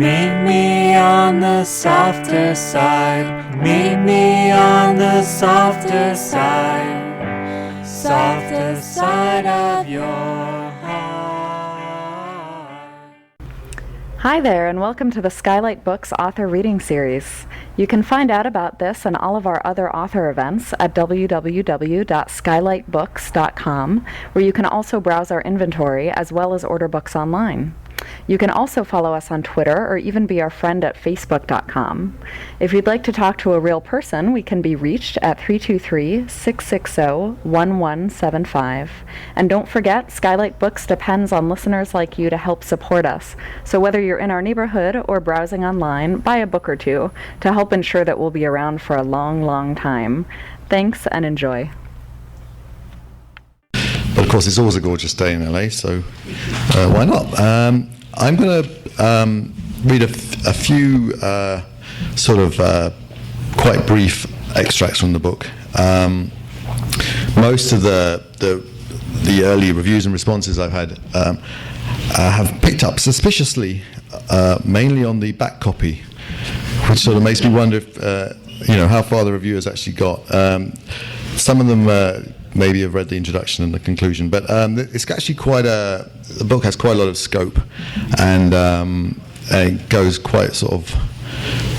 Meet me on the softer side. Meet me on the softer side. Softer side of your heart. Hi there, and welcome to the Skylight Books author reading series. You can find out about this and all of our other author events at www.skylightbooks.com, where you can also browse our inventory as well as order books online. You can also follow us on Twitter or even be our friend at facebook.com. If you'd like to talk to a real person, we can be reached at 323-660-1175. And don't forget, Skylight Books depends on listeners like you to help support us. So whether you're in our neighborhood or browsing online, buy a book or two to help ensure that we'll be around for a long, long time. Thanks and enjoy. But of course, it's always a gorgeous day in LA, so why not? I'm going to read a few sort of quite brief extracts from the book. Most of the early reviews and responses I've had have picked up suspiciously, mainly on the back copy, which sort of makes me wonder if how far the reviewers actually got. Some of them maybe have read the introduction and the conclusion, but it's actually the book has quite a lot of scope, and it goes quite sort of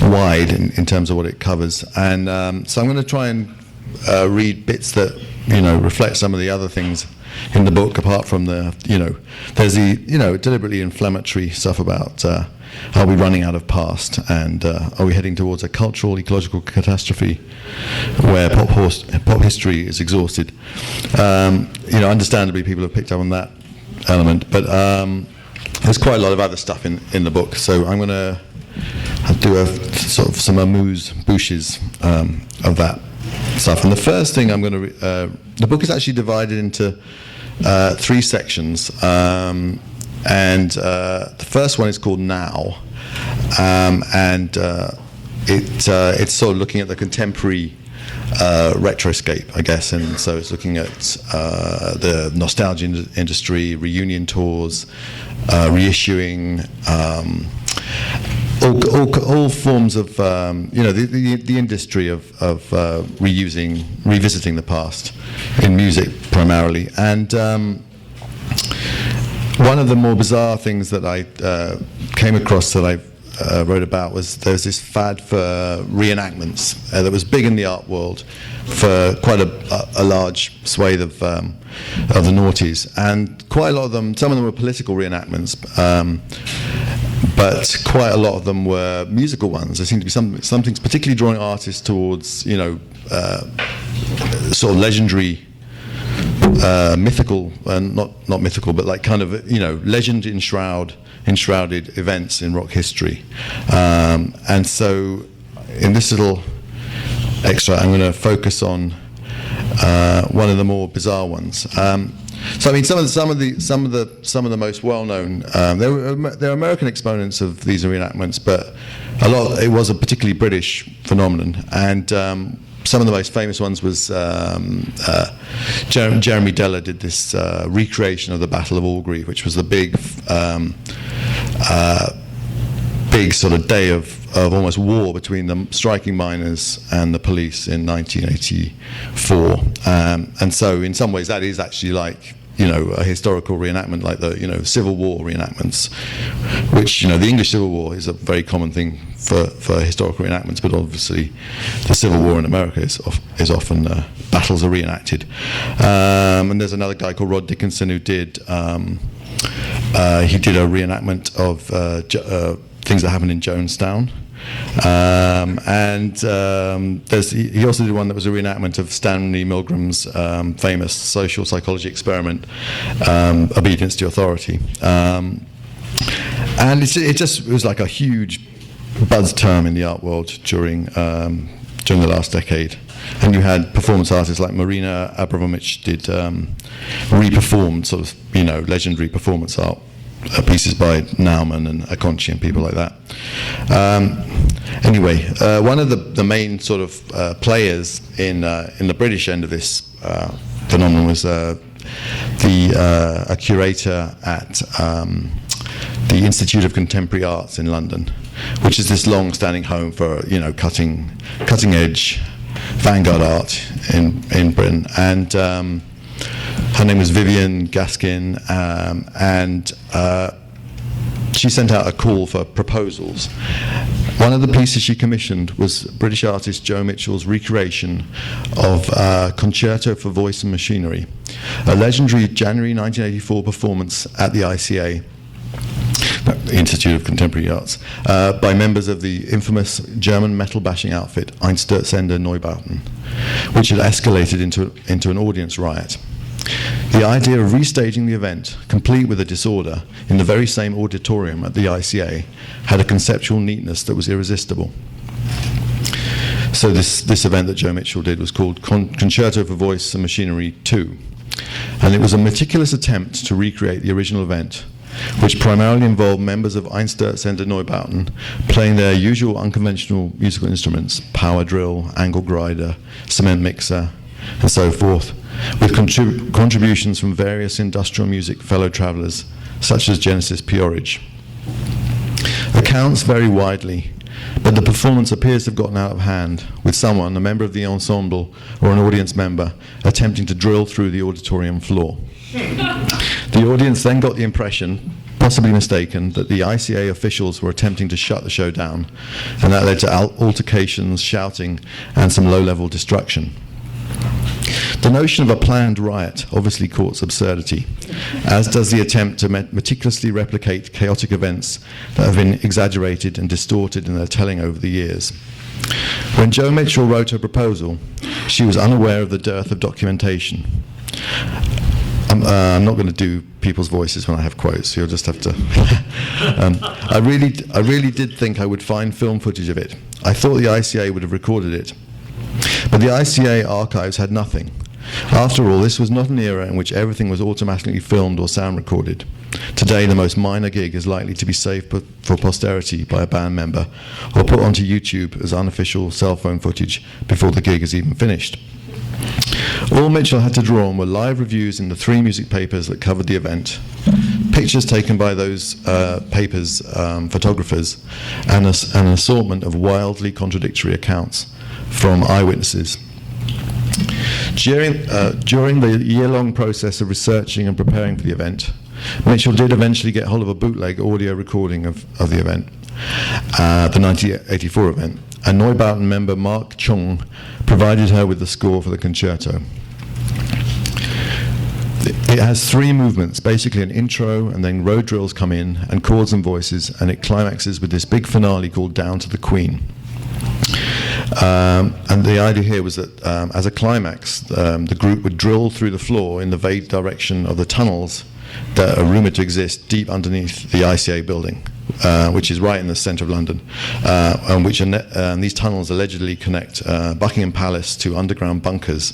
wide in terms of what it covers. And so I'm going to try and read bits that reflect some of the other things in the book, apart from there's the deliberately inflammatory stuff about are we running out of past, and are we heading towards a cultural ecological catastrophe where pop history is exhausted. Understandably people have picked up on that element, but there's quite a lot of other stuff in the book, so I'm going to do a sort of some amuse-bouches of that stuff. And the first thing I'm going to the book is actually divided into 3 sections, and the first one is called Now, and it's sort of looking at the contemporary retroscape, I guess, and so it's looking at the nostalgia industry, reunion tours, reissuing, all forms of the industry of revisiting the past in music primarily. And one of the more bizarre things that I came across that I wrote about was there's this fad for reenactments that was big in the art world for quite a large swathe of the noughties, and quite a lot of them, some of them were political reenactments, but quite a lot of them were musical ones. There seemed to be something particularly drawing artists towards sort of legendary, mythical, not mythical, but like kind of legend enshrouded events in rock history. And so in this little extra, I'm going to focus on one of the more bizarre ones. So I mean, some of the most well-known. There are American exponents of these reenactments, but it was a particularly British phenomenon. And some of the most famous ones was Jeremy Deller did this recreation of the Battle of Albury, which was the big sort of day of almost war between the striking miners and the police in 1984. And so in some ways that is actually like a historical reenactment, like the Civil War reenactments, which the English Civil War is a very common thing for historical reenactments, but obviously the Civil War in America is often battles are reenacted. And there's another guy called Rod Dickinson who did a reenactment of things that happened in Jonestown. He also did one that was a reenactment of Stanley Milgram's famous social psychology experiment, Obedience to Authority. And it was like a huge buzz term in the art world during the last decade. And you had performance artists like Marina Abramovich did re-performed sort of legendary performance art pieces by Nauman and Aconci and people like that. Anyway, one of the main sort of players in the British end of this phenomenon was a curator at the Institute of Contemporary Arts in London, which is this long-standing home for cutting-edge vanguard art in Britain. And her name was Vivienne Gaskin, and she sent out a call for proposals. One of the pieces she commissioned was British artist Joe Mitchell's recreation of Concerto for Voice and Machinery, a legendary January 1984 performance at the ICA, Institute of Contemporary Arts, by members of the infamous German metal bashing outfit Einstürzende Neubauten, which had escalated into an audience riot. The idea of restaging the event, complete with a disorder, in the very same auditorium at the ICA, had a conceptual neatness that was irresistible. So this event that Joe Mitchell did was called Concerto for Voice and Machinery 2, and it was a meticulous attempt to recreate the original event, which primarily involved members of Einstürzende Neubauten playing their usual unconventional musical instruments, power drill, angle grinder, cement mixer, and so forth, with contributions from various industrial music fellow travellers, such as Genesis P-Orridge. Accounts vary widely, but the performance appears to have gotten out of hand, with someone, a member of the ensemble or an audience member, attempting to drill through the auditorium floor. The audience then got the impression, possibly mistaken, that the ICA officials were attempting to shut the show down, and that led to altercations, shouting, and some low-level destruction. The notion of a planned riot obviously courts absurdity, as does the attempt to meticulously replicate chaotic events that have been exaggerated and distorted in their telling over the years. When Joe Mitchell wrote her proposal, she was unaware of the dearth of documentation. I'm not going to do people's voices when I have quotes, so you'll just have to. I really did think I would find film footage of it. I thought the ICA would have recorded it. But the ICA archives had nothing. After all, this was not an era in which everything was automatically filmed or sound recorded. Today, the most minor gig is likely to be saved for posterity by a band member or put onto YouTube as unofficial cell phone footage before the gig is even finished. All Mitchell had to draw on were live reviews in the 3 music papers that covered the event, pictures taken by those papers' photographers, and an assortment of wildly contradictory accounts from eyewitnesses. During the year-long process of researching and preparing for the event, Mitchell did eventually get hold of a bootleg audio recording of the event, the 1984 event, and Neubauten member Mark Chung provided her with the score for the concerto. It has 3 movements, basically an intro, and then road drills come in, and chords and voices, and it climaxes with this big finale called Down to the Queen. And the idea here was that as a climax, the group would drill through the floor in the vague direction of the tunnels that are rumoured to exist deep underneath the ICA building, which is right in the centre of London, and these tunnels allegedly connect Buckingham Palace to underground bunkers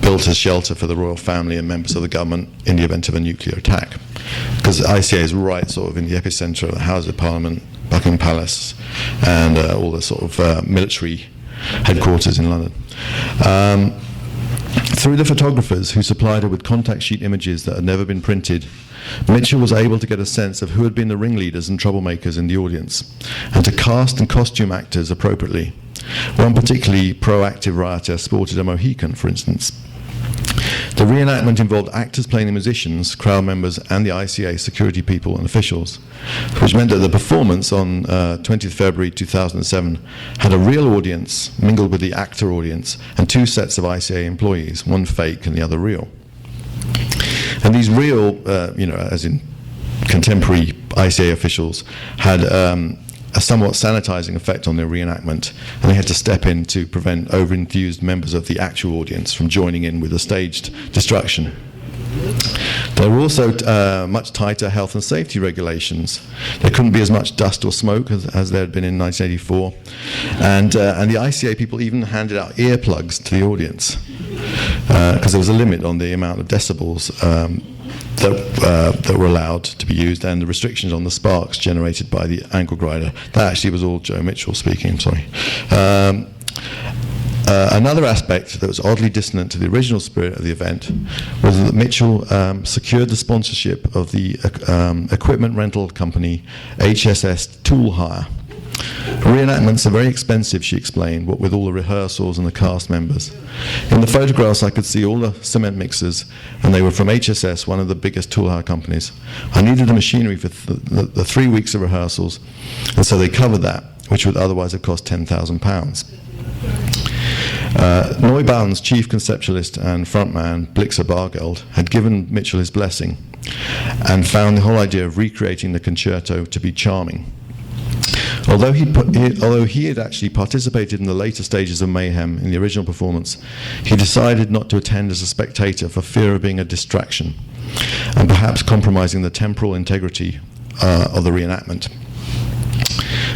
built as shelter for the royal family and members of the government in the event of a nuclear attack. Because the ICA is right sort of in the epicentre of the Houses of Parliament, Buckingham Palace, and all the sort of military headquarters in London. Through the photographers who supplied her with contact sheet images that had never been printed, Mitchell was able to get a sense of who had been the ringleaders and troublemakers in the audience, and to cast and costume actors appropriately. One particularly proactive rioter sported a Mohican, for instance. The reenactment involved actors playing the musicians, crowd members, and the ICA security people and officials, which meant that the performance on 20th February 2007 had a real audience mingled with the actor audience and 2 sets of ICA employees, one fake and the other real. And these real, as in contemporary ICA officials, had a somewhat sanitizing effect on their reenactment, and they had to step in to prevent over-enthused members of the actual audience from joining in with the staged destruction. There were also much tighter health and safety regulations. There couldn't be as much dust or smoke as there had been in 1984, and the ICA people even handed out earplugs to the audience because there was a limit on the amount of decibels that were allowed to be used, and the restrictions on the sparks generated by the angle grinder. That actually was all Joe Mitchell speaking, I'm sorry. Another aspect that was oddly dissonant to the original spirit of the event was that Mitchell secured the sponsorship of the equipment rental company HSS Tool Hire. Reenactments are very expensive, she explained, what with all the rehearsals and the cast members. In the photographs I could see all the cement mixers, and they were from HSS, one of the biggest tool hire companies. I needed the machinery for the 3 weeks of rehearsals, and so they covered that, which would otherwise have cost £10,000. Neubauten's chief conceptualist and frontman, Blixer Bargeld, had given Mitchell his blessing and found the whole idea of recreating the concerto to be charming. Although he had actually participated in the later stages of Mayhem in the original performance, he decided not to attend as a spectator for fear of being a distraction and perhaps compromising the temporal integrity of the reenactment.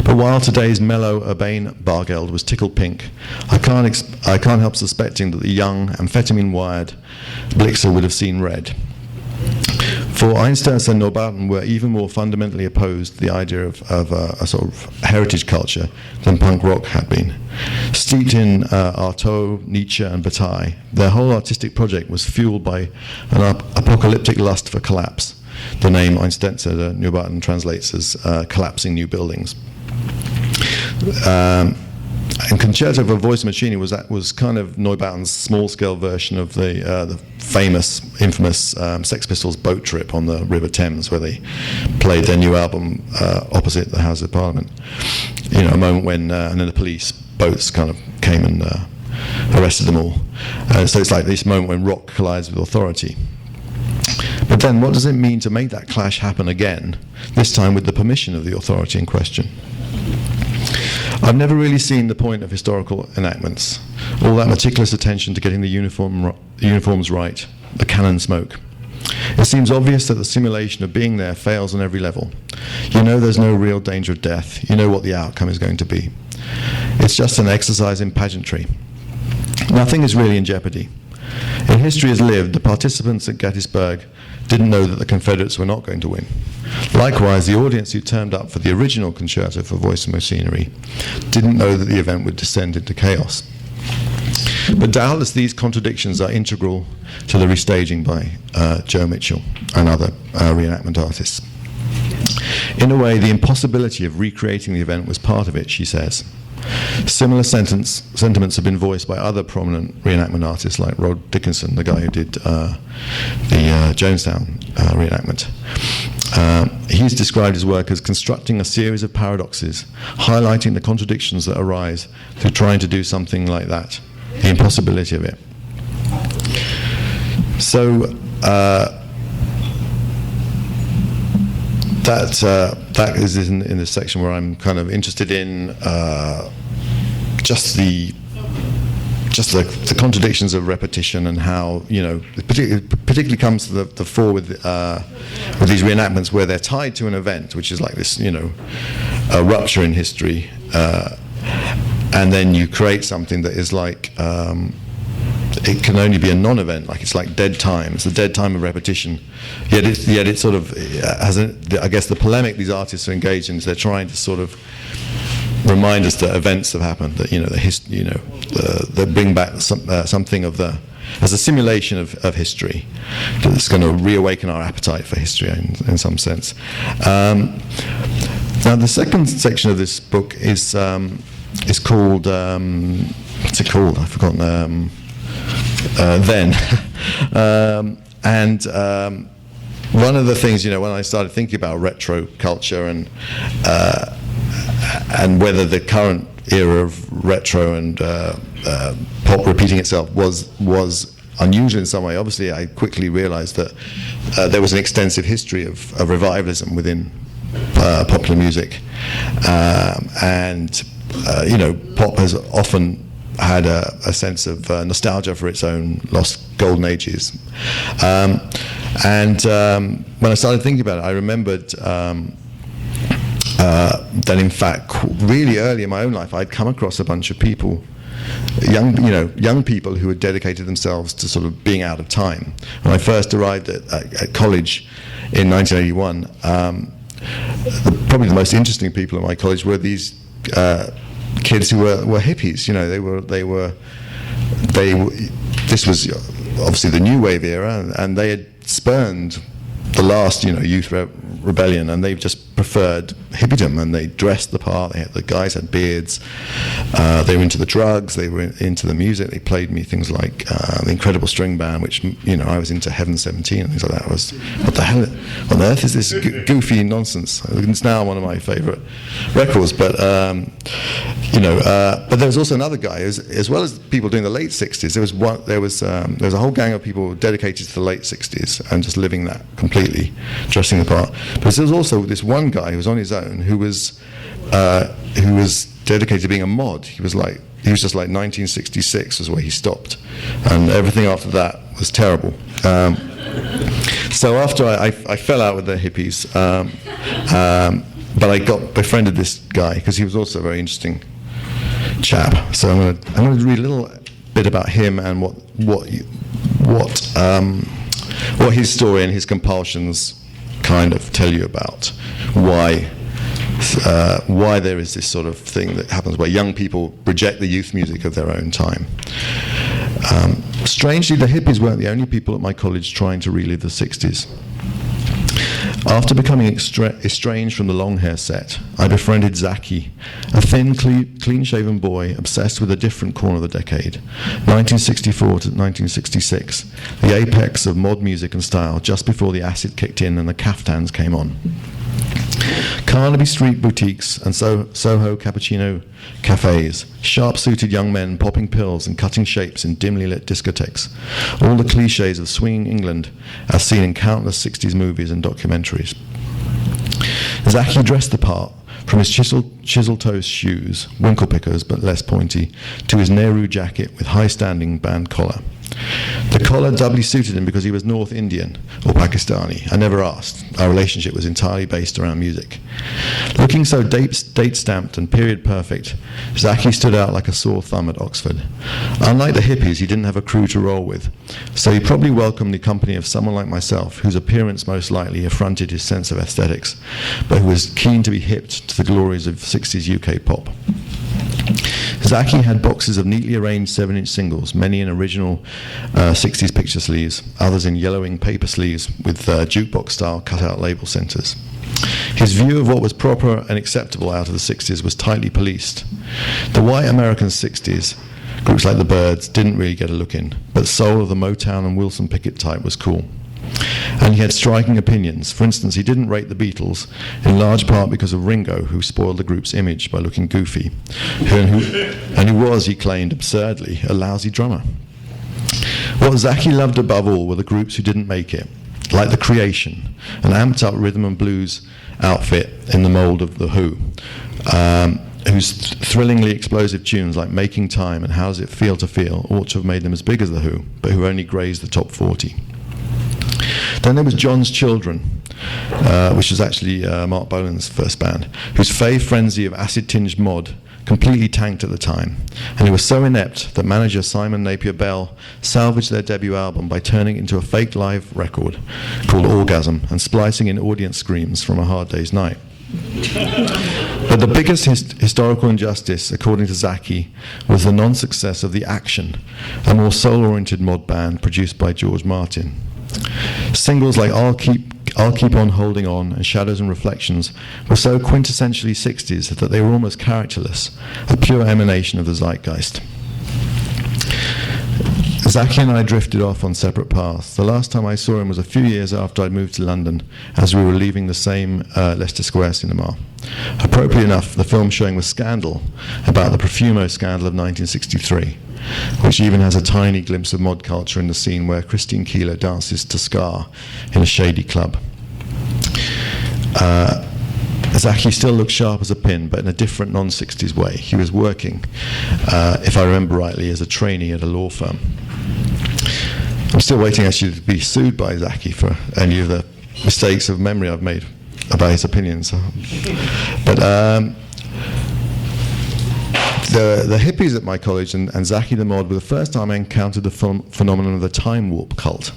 But while today's mellow, urbane Bargeld was tickled pink, I can't help suspecting that the young, amphetamine-wired Blixer would have seen red. For Einstürz and Neubauten were even more fundamentally opposed to the idea of a sort of heritage culture than punk rock had been. Steeped in Artaud, Nietzsche and Bataille, their whole artistic project was fueled by an apocalyptic lust for collapse. The name Einstürzer Neubauten translates as collapsing new buildings. And Concerto for Voice and Machinery was kind of Neubauten's small-scale version of the famous, infamous Sex Pistols boat trip on the River Thames, where they played their new album opposite the House of Parliament. You know, a moment when and then the police boats kind of came and arrested them all. So it's like this moment when rock collides with authority. But then, what does it mean to make that clash happen again? This time with the permission of the authority in question. I've never really seen the point of historical enactments, all that meticulous attention to getting the uniforms right, the cannon smoke. It seems obvious that the simulation of being there fails on every level. You know there's no real danger of death. You know what the outcome is going to be. It's just an exercise in pageantry. Nothing is really in jeopardy. In history as lived, the participants at Gettysburg didn't know that the Confederates were not going to win. Likewise, the audience who turned up for the original Concerto for Voice and Machinery didn't know that the event would descend into chaos. But doubtless these contradictions are integral to the restaging by Joe Mitchell and other reenactment artists. In a way, the impossibility of recreating the event was part of it, she says. Similar sentiments have been voiced by other prominent reenactment artists like Rod Dickinson, the guy who did the Jonestown reenactment. He's described his work as constructing a series of paradoxes, highlighting the contradictions that arise through trying to do something like that, the impossibility of it. So that is in this section where I'm kind of interested in just the contradictions of repetition and how, you know, it particularly comes to the fore with these reenactments where they're tied to an event, which is like this, you know, a rupture in history, and then you create something that is like it can only be a non-event, like it's like dead time. It's a dead time of repetition. Yet it sort of has I guess the polemic these artists are engaged in is they're trying to sort of remind us that events have happened, that, you know, that bring back something of as a simulation of history that's going to reawaken our appetite for history in some sense. Now the second section of this book is called what's it called? I've forgotten. Then, one of the things, you know, when I started thinking about retro culture and whether the current era of retro and pop repeating itself was unusual in some way, obviously I quickly realized that there was an extensive history of revivalism within popular music, and you know, pop has often had a sense of nostalgia for its own lost golden ages. And when I started thinking about it, I remembered that in fact, really early in my own life, I'd come across a bunch of people, young people who had dedicated themselves to sort of being out of time. When I first arrived at college in 1981, probably the most interesting people at my college were these kids who were hippies. You know, this was obviously the new wave era, and they had spurned the last, youth rebellion, and they just preferred hippiedom, and they dressed the part. The guys had beards. They were into the drugs. They were into the music. They played me things like the Incredible String Band, which I was into Heaven 17 and things like that. I was, what the hell on earth is this goofy nonsense? It's now one of my favourite records. But but there was also another guy, as well as people doing the late '60s. There was a whole gang of people dedicated to the late '60s and just living that completely, dressing the part. But there was also this one guy who was on his own, who was dedicated to being a mod. He was just like 1966 was where he stopped, and everything after that was terrible. So after I fell out with the hippies, but I befriended this guy because he was also a very interesting chap. So I'm going to read a little bit about him and what his story and his compulsions kind of tell you about why there is this sort of thing that happens where young people reject the youth music of their own time. Strangely, the hippies weren't the only people at my college trying to relive the 60s. After becoming estranged from the long hair set, I befriended Zaki, a thin, clean-shaven boy obsessed with a different corner of the decade, 1964 to 1966, the apex of mod music and style, just before the acid kicked in and the caftans came on. Carnaby Street boutiques and Soho cappuccino cafes, sharp-suited young men popping pills and cutting shapes in dimly lit discotheques, all the cliches of swinging England as seen in countless 60s movies and documentaries. Zaki dressed the part, from his chisel-toed shoes, winkle pickers but less pointy, to his Nehru jacket with high-standing band collar. The collar doubly suited him because he was North Indian or Pakistani. I never asked. Our relationship was entirely based around music. Looking so date-stamped and period-perfect, Zaki stood out like a sore thumb at Oxford. Unlike the hippies, he didn't have a crew to roll with, so he probably welcomed the company of someone like myself, whose appearance most likely affronted his sense of aesthetics, but who was keen to be hipped to the glories of 60s UK pop. Zaki had boxes of neatly arranged 7-inch singles, many in original 60s picture sleeves, others in yellowing paper sleeves with jukebox-style cut-out label centres. His view of what was proper and acceptable out of the 60s was tightly policed. The white American 60s, groups like the Byrds, didn't really get a look in, but soul of the Motown and Wilson Pickett type was cool. And he had striking opinions. For instance, he didn't rate the Beatles, in large part because of Ringo, who spoiled the group's image by looking goofy, and who was, he claimed absurdly, a lousy drummer. What Zaki loved above all were the groups who didn't make it, like The Creation, an amped-up rhythm and blues outfit in the mould of The Who, whose thrillingly explosive tunes like Making Time and How Does It Feel to Feel ought to have made them as big as The Who, but who only grazed the top 40. Then there was John's Children, which was actually Mark Bolan's first band, whose fave frenzy of acid-tinged mod completely tanked at the time, and he was so inept that manager Simon Napier Bell salvaged their debut album by turning it into a fake live record called Orgasm and splicing in audience screams from A Hard Day's Night. But the biggest historical injustice, according to Zaki, was the non-success of The Action, a more soul-oriented mod band produced by George Martin. Singles like I'll Keep On Holding On and Shadows and Reflections were so quintessentially 60s that they were almost characterless, a pure emanation of the zeitgeist. Zaki and I drifted off on separate paths. The last time I saw him was a few years after I'd moved to London, as we were leaving the same Leicester Square cinema. Appropriately enough, the film showing was Scandal, about the Profumo scandal of 1963, which even has a tiny glimpse of mod culture in the scene where Christine Keeler dances to ska in a shady club. Zaki still looked sharp as a pin, but in a different non-60s way. He was working, if I remember rightly, as a trainee at a law firm. I'm still waiting actually to be sued by Zaki for any of the mistakes of memory I've made about his opinions. But the hippies at my college and Zaki the Mod were the first time I encountered the phenomenon of the time warp cult.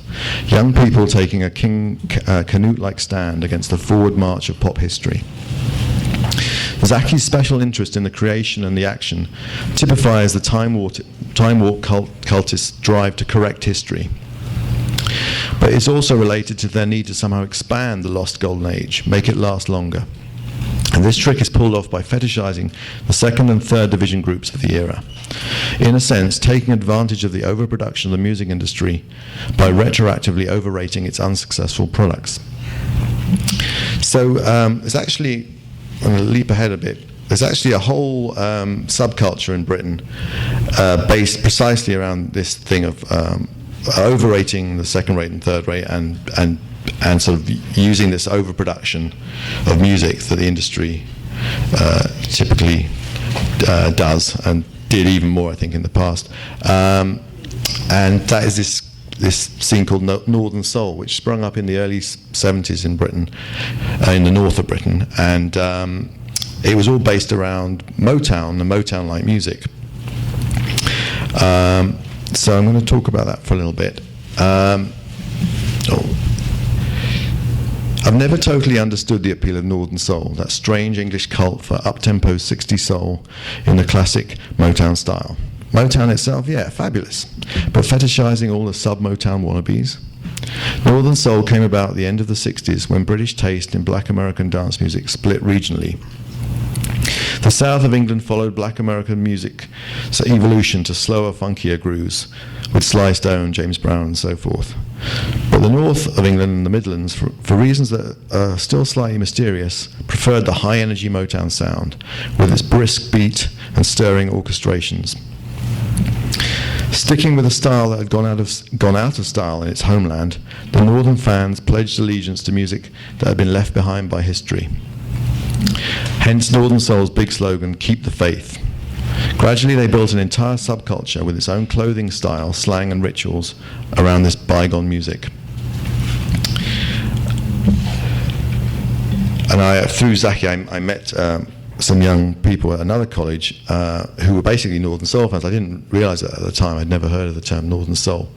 Young people taking a King Canute-like stand against the forward march of pop history. Zaki's special interest in the creation and the action typifies the time warp cultist's drive to correct history. But it's also related to their need to somehow expand the lost golden age, make it last longer. And this trick is pulled off by fetishizing the second and third division groups of the era. In a sense, taking advantage of the overproduction of the music industry by retroactively overrating its unsuccessful products. So it's actually, I'm going to leap ahead a bit, there's actually a whole subculture in Britain based precisely around this thing of overrating the second rate and third rate and sort of using this overproduction of music that the industry typically does and did even more, I think, in the past. And that is this scene called Northern Soul, which sprung up in the early 70s in Britain, in the north of Britain, and it was all based around Motown and Motown-like music. So I'm going to talk about that for a little bit. I've never totally understood the appeal of Northern Soul, that strange English cult for up-tempo 60s soul in the classic Motown style. Motown itself, yeah, fabulous, but fetishizing all the sub-Motown wannabes. Northern Soul came about at the end of the 60s when British taste in black American dance music split regionally. The south of England followed black American music's evolution to slower, funkier grooves, with Sly Stone, James Brown, and so forth. But the north of England and the Midlands, for reasons that are still slightly mysterious, preferred the high-energy Motown sound, with its brisk beat and stirring orchestrations. Sticking with a style that had gone out of style in its homeland, the northern fans pledged allegiance to music that had been left behind by history. Hence Northern Soul's big slogan, "Keep the Faith." Gradually they built an entire subculture with its own clothing style, slang and rituals around this bygone music. And through Zaki, I met some young people at another college who were basically Northern Soul fans. I didn't realize that at the time. I'd never heard of the term Northern Soul.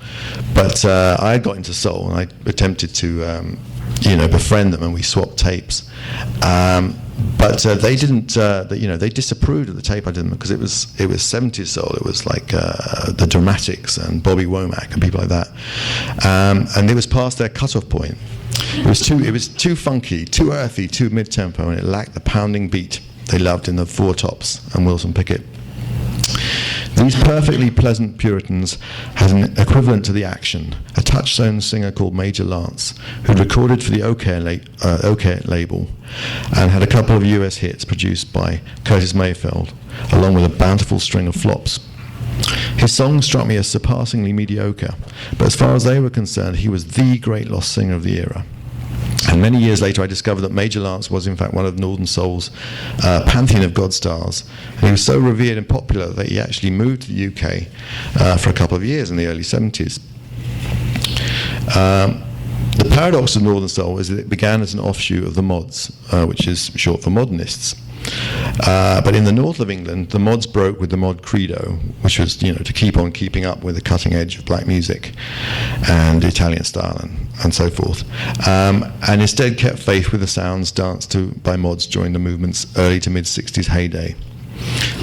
But I had got into soul, and I attempted to befriend them, and we swapped tapes. But they didn't, they disapproved of the tape I did because it was 70s soul. It was like the Dramatics and Bobby Womack and people like that. And it was past their cutoff point. It was too funky, too earthy, too mid-tempo, and it lacked the pounding beat they loved in the Four Tops and Wilson Pickett. These perfectly pleasant Puritans had an equivalent to the action, a touchstone singer called Major Lance, who recorded for the OK label and had a couple of US hits produced by Curtis Mayfield, along with a bountiful string of flops. His song struck me as surpassingly mediocre, but as far as they were concerned, he was the great lost singer of the era. And many years later, I discovered that Major Lance was, in fact, one of Northern Soul's pantheon of God stars. And he was so revered and popular that he actually moved to the UK for a couple of years in the early 70s. The paradox of Northern Soul is that it began as an offshoot of the Mods, which is short for modernists. But in the north of England, the Mods broke with the Mod credo, which was, to keep on keeping up with the cutting edge of black music and Italian style and so forth, and instead kept faith with the sounds danced to by Mods during the movement's early to mid-60s heyday.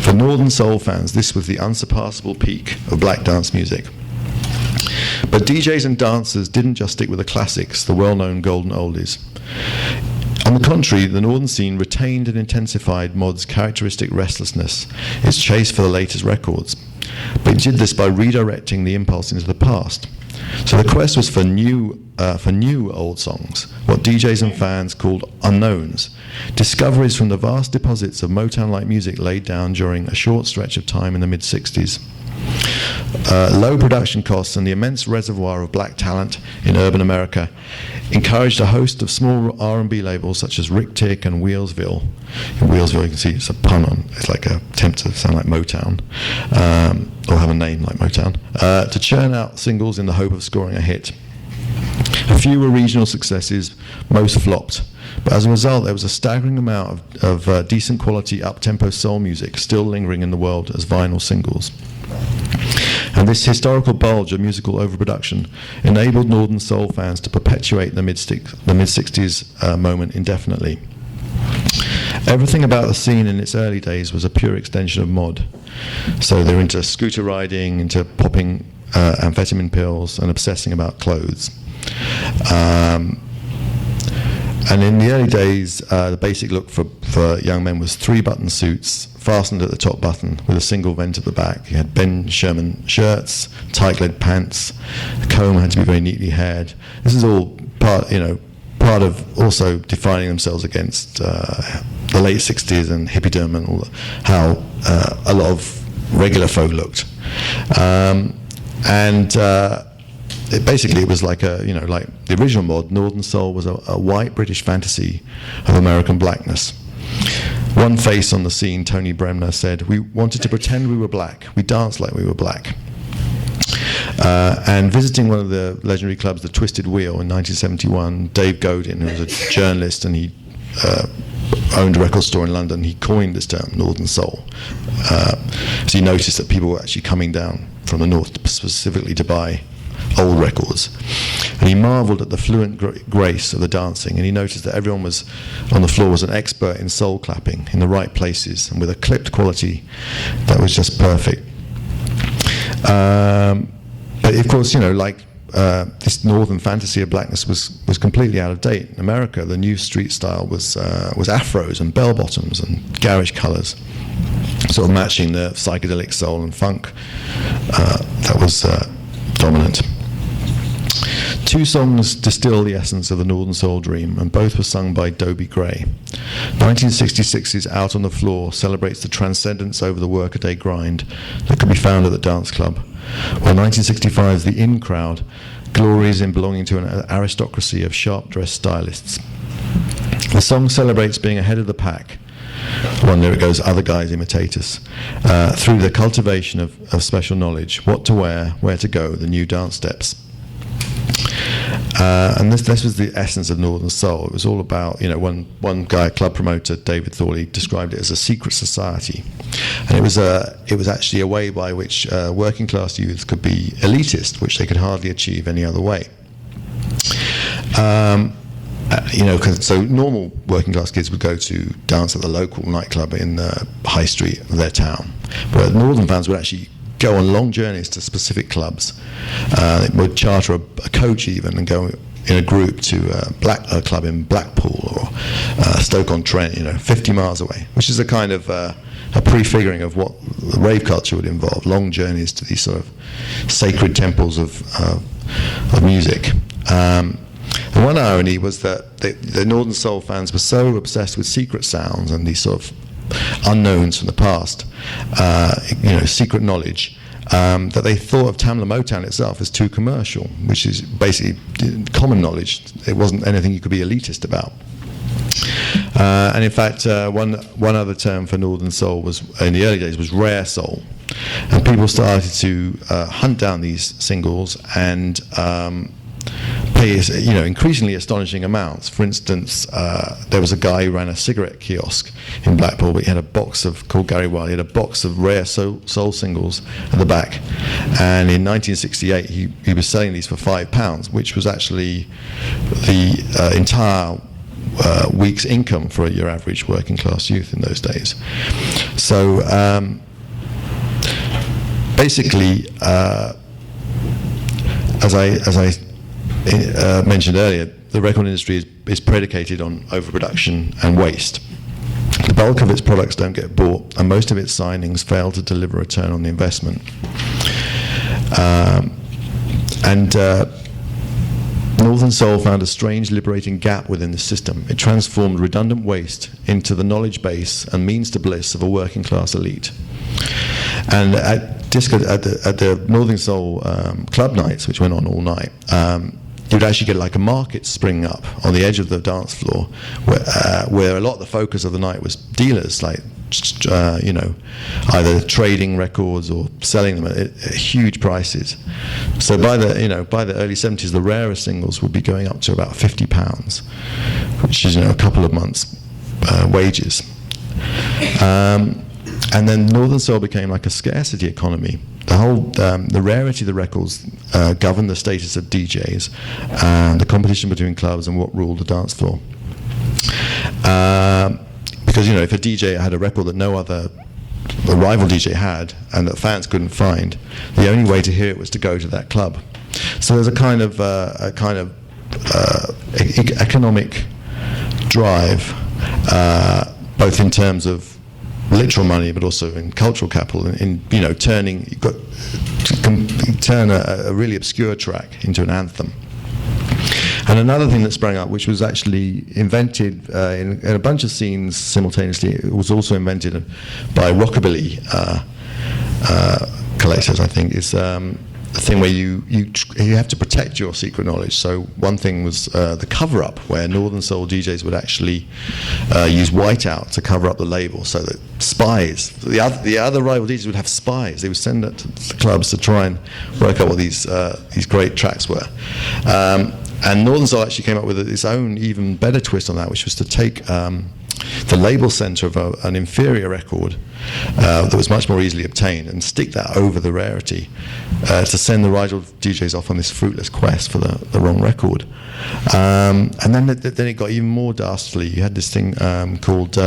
For Northern Soul fans, this was the unsurpassable peak of black dance music. But DJs and dancers didn't just stick with the classics, the well-known golden oldies. On the contrary, the northern scene retained and intensified Mod's characteristic restlessness, its chase for the latest records. But it did this by redirecting the impulse into the past. So the quest was for new old songs, what DJs and fans called unknowns, discoveries from the vast deposits of Motown-like music laid down during a short stretch of time in the mid-60s. Low production costs and the immense reservoir of black talent in urban America encouraged a host of small R&B labels such as Rick Tick and Wheelsville. In Wheelsville, you can see it's a pun on, it's like a attempt to sound like Motown, or have a name like Motown, to churn out singles in the hope of scoring a hit. A few were regional successes, most flopped. But as a result, there was a staggering amount of decent quality up-tempo soul music still lingering in the world as vinyl singles. And this historical bulge of musical overproduction enabled Northern Soul fans to perpetuate the mid-60s moment indefinitely. Everything about the scene in its early days was a pure extension of mod. So they're into scooter riding, into popping amphetamine pills, and obsessing about clothes. And in the early days, the basic look for young men was 3-button suits fastened at the top button with a single vent at the back. You had Ben Sherman shirts, tight-leg pants. The comb had to be very neatly haired. This is all part of also defining themselves against the late 60s and hippiedom and all how a lot of regular folk looked. It was like like the original mod. Northern Soul was a white British fantasy of American blackness. One face on the scene, Tony Bremner, said, "We wanted to pretend we were black. We danced like we were black." And visiting one of the legendary clubs, the Twisted Wheel, in 1971, Dave Godin, who was a journalist and he owned a record store in London, he coined this term, Northern Soul. So he noticed that people were actually coming down from the north specifically to buy old records. And he marveled at the fluent grace of the dancing, and he noticed that everyone was on the floor was an expert in soul clapping in the right places and with a clipped quality that was just perfect. But of course, this northern fantasy of blackness was completely out of date. In America, the new street style was afros and bell bottoms and garish colours, sort of matching the psychedelic soul and funk that was dominant. Two songs distill the essence of the Northern Soul dream, and both were sung by Dobie Gray. 1966's Out on the Floor celebrates the transcendence over the workaday grind that could be found at the dance club, while 1965's The In Crowd glories in belonging to an aristocracy of sharp-dressed stylists. The song celebrates being ahead of the pack. One lyric goes, "Other guys imitate us," through the cultivation of special knowledge, what to wear, where to go, the new dance steps. And this was the essence of Northern Soul. It was all about, one guy, club promoter, David Thorley, described it as a secret society. And it was actually a way by which working class youths could be elitist, which they could hardly achieve any other way. So normal working class kids would go to dance at the local nightclub in the high street of their town, but Northern fans would actually go on long journeys to specific clubs. They would charter a coach even and go in a group to a club in Blackpool or Stoke-on-Trent, 50 miles away, which is a kind of a prefiguring of what the rave culture would involve, long journeys to these sort of sacred temples of music. And one irony was that the Northern Soul fans were so obsessed with secret sounds and these sort of unknowns from the past, secret knowledge, that they thought of Tamla Motown itself as too commercial, which is basically common knowledge. It wasn't anything you could be elitist about. And in fact, one other term for Northern Soul was, in the early days, was rare soul. And people started to hunt down these singles and pay increasingly astonishing amounts. For instance, there was a guy who ran a cigarette kiosk in Blackpool, but he had called Gary Wilde. He had a box of rare soul singles at the back, and in 1968 he was selling these for £5, which was actually the entire week's income for your average working class youth in those days. So basically, as I mentioned earlier, the record industry is predicated on overproduction and waste. The bulk of its products don't get bought, and most of its signings fail to deliver a return on the investment. Northern Soul found a strange liberating gap within the system. It transformed redundant waste into the knowledge base and means to bliss of a working class elite. And at the Northern Soul club nights, which went on all night, you'd actually get like a market spring up on the edge of the dance floor, where a lot of the focus of the night was dealers, like either trading records or selling them at huge prices. So by the early 70s, the rarest singles would be going up to about £50, which is a couple of months' wages. And then Northern Soul became like a scarcity economy. The whole the rarity of the records governed the status of DJs and the competition between clubs and what ruled the dance floor. because if a DJ had a record that no other a rival DJ had and that fans couldn't find, the only way to hear it was to go to that club. So there's a kind of economic drive, both in terms of literal money, but also in cultural capital. In turning, you've got to turn a really obscure track into an anthem. And another thing that sprang up, which was actually invented in a bunch of scenes simultaneously, it was also invented by rockabilly collectors, I think, is the thing where you have to protect your secret knowledge. So one thing was the cover-up, where Northern Soul DJs would actually use whiteout to cover up the label, so that spies, the other rival DJs would have spies. They would send that to the clubs to try and work out what these great tracks were. And Northern Soul actually came up with its own even better twist on that, which was to take the label center of an inferior record that was much more easily obtained and stick that over the rarity to send the rival DJs off on this fruitless quest for the wrong record. And then it got even more dastardly. You had this thing called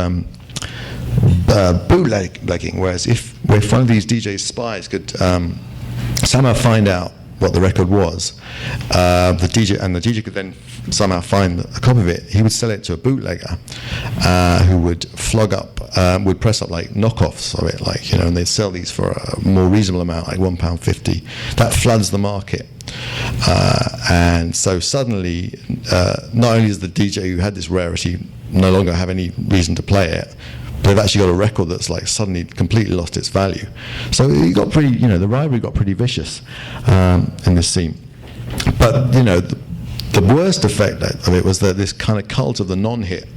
bootlegging, whereas if one of these DJs spies could somehow find out what the record was, the DJ could then somehow find a copy of it. He would sell it to a bootlegger who would would press up like knockoffs of it, and they'd sell these for a more reasonable amount, like £1.50. That floods the market. And so suddenly, not only does the DJ who had this rarity no longer have any reason to play it, but they've actually got a record that's suddenly completely lost its value. So it got pretty, the rivalry got pretty vicious in this scene. But the worst effect of it was that this kind of cult of the non-hit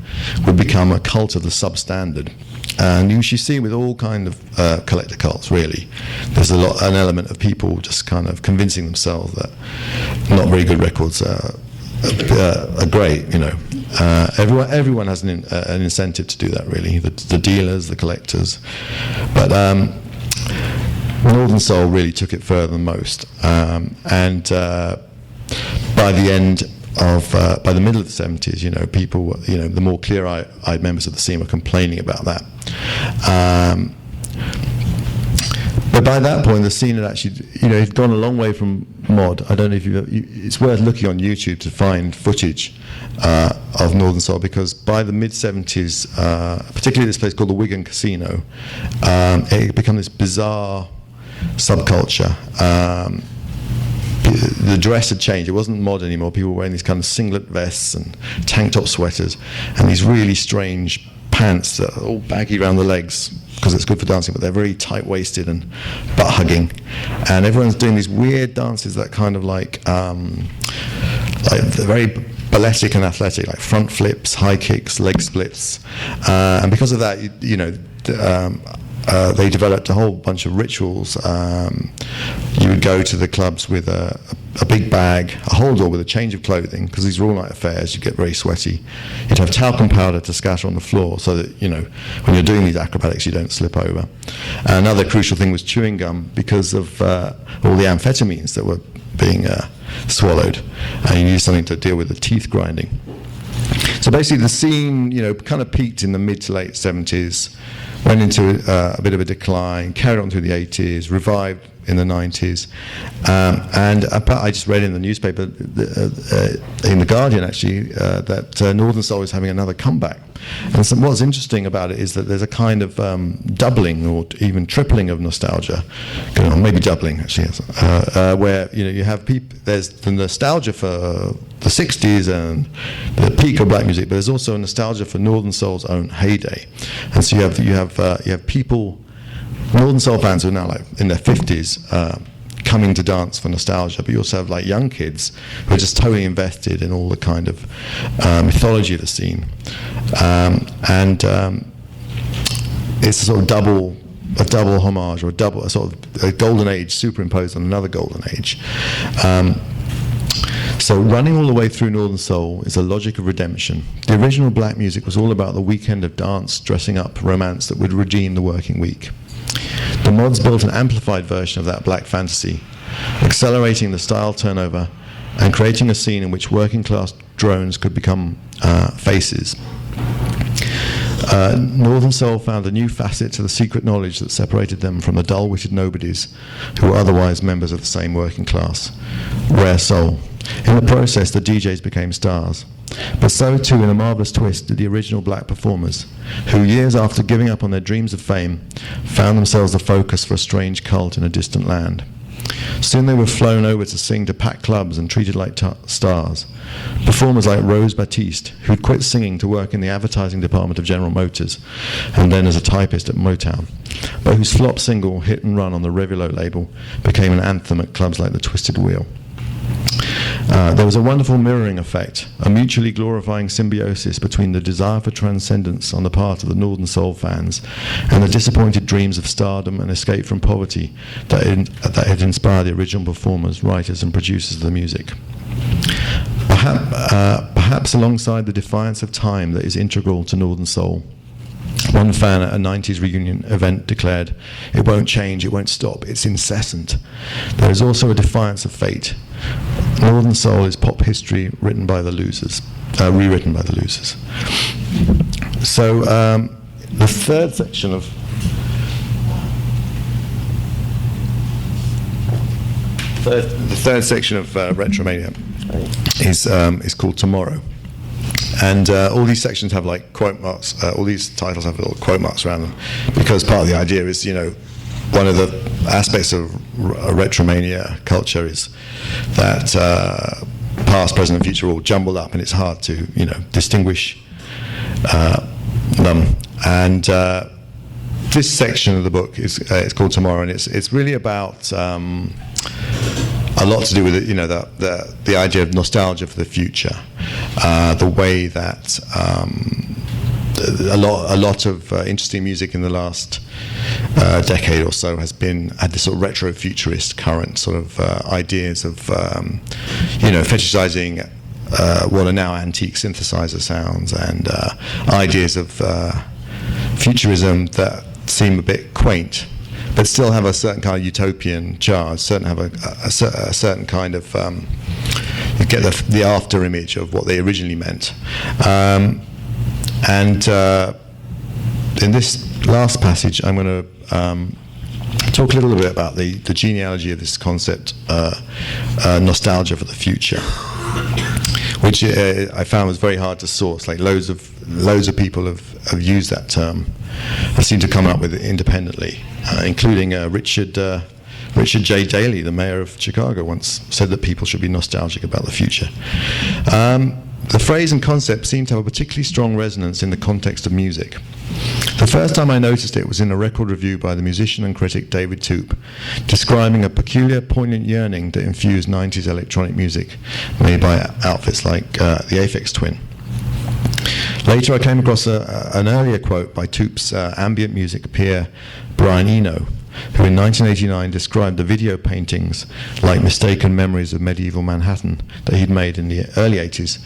would become a cult of the substandard. And you should see with all kind of collector cults, really, there's an element of people just kind of convincing themselves that not very good records are great. Everyone has an incentive to do that, really. The dealers, the collectors, but Northern Soul really took it further than most. And by the end of by the middle of the 70s, people, the more clear-eyed members of the scene were complaining about that. But by that point, the scene had actually, had gone a long way from mod. I don't know if it's worth looking on YouTube to find footage of Northern Soul, because by the mid-70s, particularly this place called the Wigan Casino, it had become this bizarre subculture. The dress had changed. It wasn't mod anymore. People were wearing these kind of singlet vests and tank top sweaters and these really strange pants that are all baggy around the legs because it's good for dancing, but they're very tight-waisted and butt-hugging. And everyone's doing these weird dances that kind of like they're very balletic and athletic, like front flips, high kicks, leg splits. And because of that, they developed a whole bunch of rituals. You would go to the clubs with a big bag, a holdall with a change of clothing, because these are all-night affairs. You get very sweaty. You'd have talcum powder to scatter on the floor so that, when you're doing these acrobatics, you don't slip over. Another crucial thing was chewing gum, because of all the amphetamines that were being swallowed, and you needed something to deal with the teeth grinding. So basically the scene, kind of peaked in the mid to late 70s, went into a bit of a decline, carried on through the 80s, revived in the 90s. And I just read in the newspaper, in The Guardian actually, that Northern Soul is having another comeback. And so what's interesting about it is that there's a kind of doubling or even tripling of nostalgia going on, maybe doubling actually, where you have people, there's the nostalgia for the 60s and the peak of black music, but there's also a nostalgia for Northern Soul's own heyday. And so you have people, Northern Soul fans who are now in their 50s, coming to dance for nostalgia, but you also have young kids who are just totally invested in all the kind of mythology of the scene, and it's a sort of double homage, or a sort of a golden age superimposed on another golden age. So running all the way through Northern Soul is a logic of redemption. The original black music was all about the weekend of dance, dressing up, romance that would redeem the working week. The mods built an amplified version of that black fantasy, accelerating the style turnover and creating a scene in which working class drones could become faces. Northern Soul found a new facet to the secret knowledge that separated them from the dull-witted nobodies who were otherwise members of the same working class. Rare soul. In the process, the DJs became stars. But so too, in a marvellous twist, did the original black performers, who years after giving up on their dreams of fame, found themselves the focus for a strange cult in a distant land. Soon they were flown over to sing to packed clubs and treated like stars. Performers like Rose Batiste, who'd quit singing to work in the advertising department of General Motors, and then as a typist at Motown, but whose flop single, Hit and Run on the Revulo label, became an anthem at clubs like the Twisted Wheel. There was a wonderful mirroring effect, a mutually glorifying symbiosis between the desire for transcendence on the part of the Northern Soul fans and the disappointed dreams of stardom and escape from poverty that had inspired the original performers, writers and producers of the music. Perhaps alongside the defiance of time that is integral to Northern Soul, one fan at a 90s reunion event declared, "It won't change, it won't stop, it's incessant." There is also a defiance of fate. Northern Soul is pop history written by the losers, rewritten by the losers. So the third section of Retromania is called Tomorrow. And all these sections have like quote marks, all these titles have little quote marks around them, because part of the idea is, one of the aspects of Retromania culture is that past, present, and future are all jumbled up, and it's hard to, distinguish them. And this section of the book is it's called Tomorrow, and it's really about a lot to do with it, the idea of nostalgia for the future, the way that a lot of interesting music in the last decade or so had this sort of retro-futurist current sort of ideas of fetishizing what are now antique synthesizer sounds, and ideas of futurism that seem a bit quaint, but still have a certain kind of utopian charge, have a certain kind of you get the after image of what they originally meant. And in this last passage, I'm going to talk a little bit about the genealogy of this concept, nostalgia for the future, which I found was very hard to source. Like loads of people have used that term, and seem to come up with it independently, including Richard J. Daley, the mayor of Chicago, once said that people should be nostalgic about the future. The phrase and concept seem to have a particularly strong resonance in the context of music. The first time I noticed it was in a record review by the musician and critic David Toop, describing a peculiar, poignant yearning that infused 90s electronic music made by outfits like the Aphex Twin. Later I came across an earlier quote by Toop's ambient music peer Brian Eno, who in 1989 described the video paintings like mistaken memories of medieval Manhattan that he'd made in the early 80s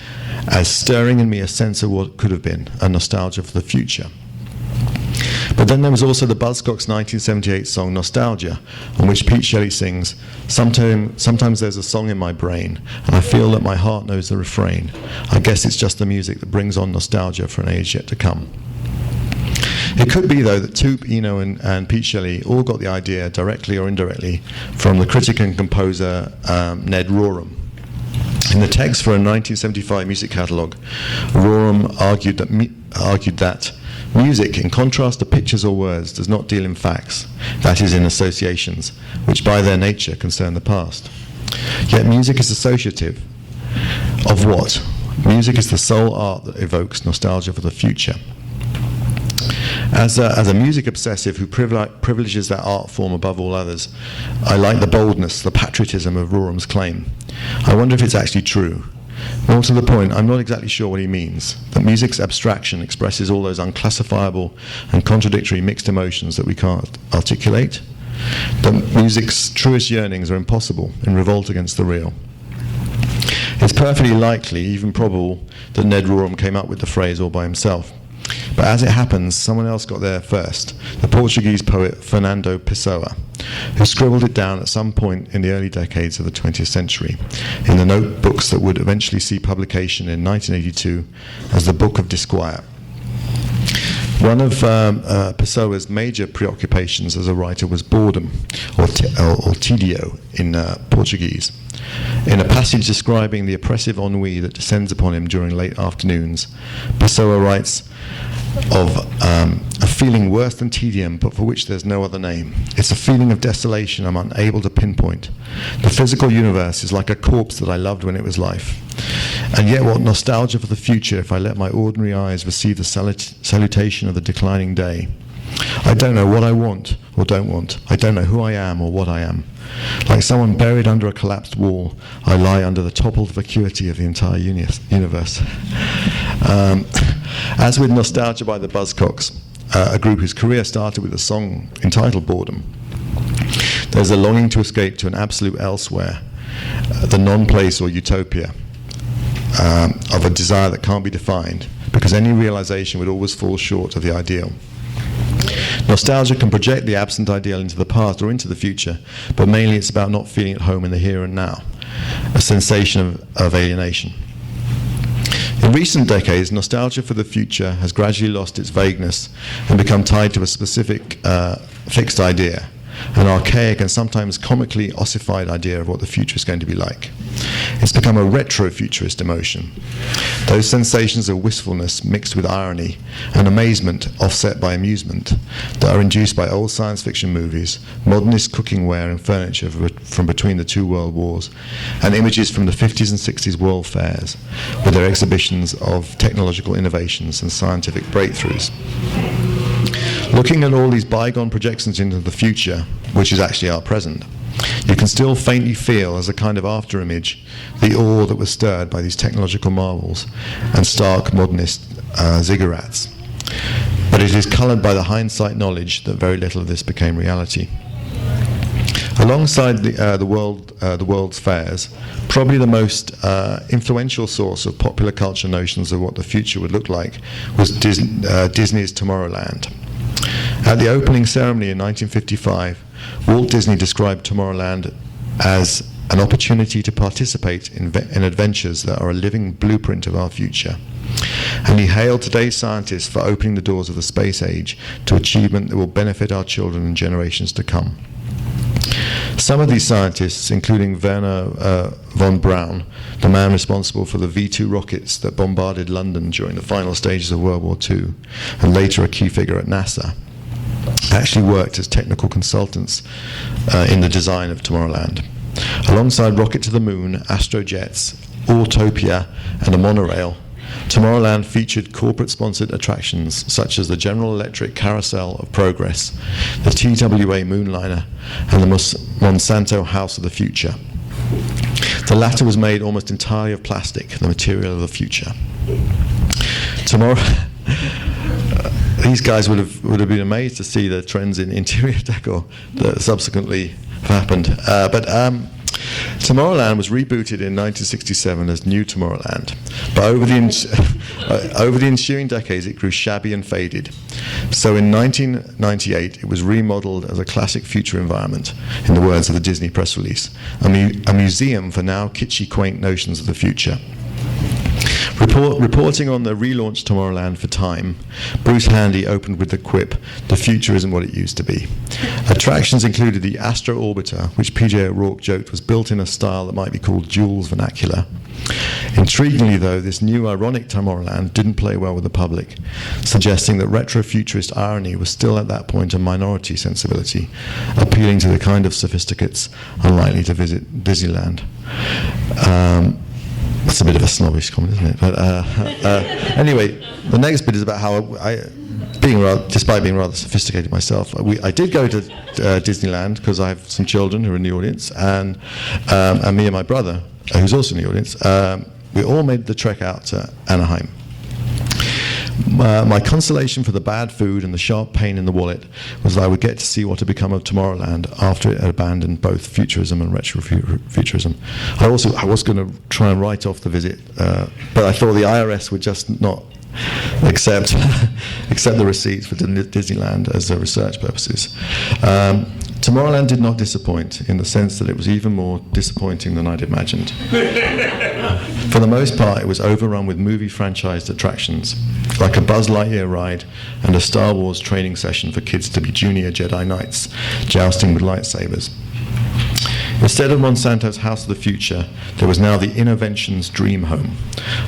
as stirring in me a sense of what could have been, a nostalgia for the future. But then there was also the Buzzcocks 1978 song Nostalgia, on which Pete Shelley sings, sometimes there's a song in my brain, and I feel that my heart knows the refrain. I guess it's just the music that brings on nostalgia for an age yet to come. It could be, though, that Toop, Eno, and Pete Shelley all got the idea, directly or indirectly, from the critic and composer Ned Rorem. In the text for a 1975 music catalogue, Rorem argued that music, in contrast to pictures or words, does not deal in facts, that is, in associations, which by their nature concern the past. Yet music is associative. Of what? Music is the sole art that evokes nostalgia for the future. As a music obsessive who privileges that art form above all others, I like the boldness, the patriotism of Rorem's claim. I wonder if it's actually true. More to the point, I'm not exactly sure what he means, that music's abstraction expresses all those unclassifiable and contradictory mixed emotions that we can't articulate, that music's truest yearnings are impossible in revolt against the real. It's perfectly likely, even probable, that Ned Rorem came up with the phrase all by himself. But as it happens, someone else got there first, the Portuguese poet Fernando Pessoa, who scribbled it down at some point in the early decades of the 20th century, in the notebooks that would eventually see publication in 1982 as the Book of Disquiet. One of Pessoa's major preoccupations as a writer was boredom, or tédio in Portuguese. In a passage describing the oppressive ennui that descends upon him during late afternoons, Pessoa writes of a feeling worse than tedium, but for which there's no other name. It's a feeling of desolation I'm unable to pinpoint. The physical universe is like a corpse that I loved when it was life. And yet what nostalgia for the future if I let my ordinary eyes receive the salutation of the declining day. I don't know what I want or don't want. I don't know who I am or what I am. Like someone buried under a collapsed wall, I lie under the toppled vacuity of the entire universe. As with Nostalgia by the Buzzcocks, a group whose career started with a song entitled Boredom, there's a longing to escape to an absolute elsewhere, the non-place or utopia of a desire that can't be defined, because any realization would always fall short of the ideal. Nostalgia can project the absent ideal into the past or into the future, but mainly it's about not feeling at home in the here and now, a sensation of alienation. In recent decades, nostalgia for the future has gradually lost its vagueness and become tied to a specific fixed idea, an archaic and sometimes comically ossified idea of what the future is going to be like. It's become a retro-futurist emotion. Those sensations of wistfulness mixed with irony and amazement offset by amusement that are induced by old science fiction movies, modernist cookware and furniture from between the two world wars, and images from the 50s and 60s world fairs with their exhibitions of technological innovations and scientific breakthroughs. Looking at all these bygone projections into the future, which is actually our present, you can still faintly feel, as a kind of after-image, the awe that was stirred by these technological marvels and stark modernist ziggurats. But it is coloured by the hindsight knowledge that very little of this became reality. Alongside the world's fairs, probably the most influential source of popular culture notions of what the future would look like was Disney's Tomorrowland. At the opening ceremony in 1955, Walt Disney described Tomorrowland as an opportunity to participate in adventures that are a living blueprint of our future. And he hailed today's scientists for opening the doors of the space age to achievement that will benefit our children and generations to come. Some of these scientists, including Werner von Braun, the man responsible for the V-2 rockets that bombarded London during the final stages of World War II, and later a key figure at NASA, actually worked as technical consultants in the design of Tomorrowland. Alongside Rocket to the Moon, Astrojets, Autopia, and a monorail, Tomorrowland featured corporate-sponsored attractions such as the General Electric Carousel of Progress, the TWA Moonliner, and the Monsanto House of the Future. The latter was made almost entirely of plastic, the material of the future. These guys would have been amazed to see the trends in interior decor that subsequently happened. But Tomorrowland was rebooted in 1967 as New Tomorrowland, but over the ensuing decades it grew shabby and faded. So in 1998 it was remodeled as a classic future environment, in the words of the Disney press release, a museum for now kitschy, quaint notions of the future. Reporting on the relaunched Tomorrowland for Time, Bruce Handy opened with the quip, "The future isn't what it used to be." Attractions included the Astro Orbiter, which PJ O'Rourke joked was built in a style that might be called Jules vernacular. Intriguingly, though, this new ironic Tomorrowland didn't play well with the public, suggesting that retro-futurist irony was still at that point a minority sensibility, appealing to the kind of sophisticates unlikely to visit Disneyland. That's a bit of a snobbish comment, isn't it? But anyway, the next bit is about how despite being rather sophisticated myself, I did go to Disneyland because I have some children who are in the audience, and me and my brother, who's also in the audience, we all made the trek out to Anaheim. My consolation for the bad food and the sharp pain in the wallet was that I would get to see what had become of Tomorrowland after it had abandoned both futurism and retrofuturism. I was going to try and write off the visit, but I thought the IRS would just not accept the receipts for Disneyland as research purposes. Tomorrowland did not disappoint, in the sense that it was even more disappointing than I'd imagined. For the most part, it was overrun with movie-franchised attractions, like a Buzz Lightyear ride and a Star Wars training session for kids to be junior Jedi Knights, jousting with lightsabers. Instead of Monsanto's House of the Future, there was now the Innoventions Dream Home,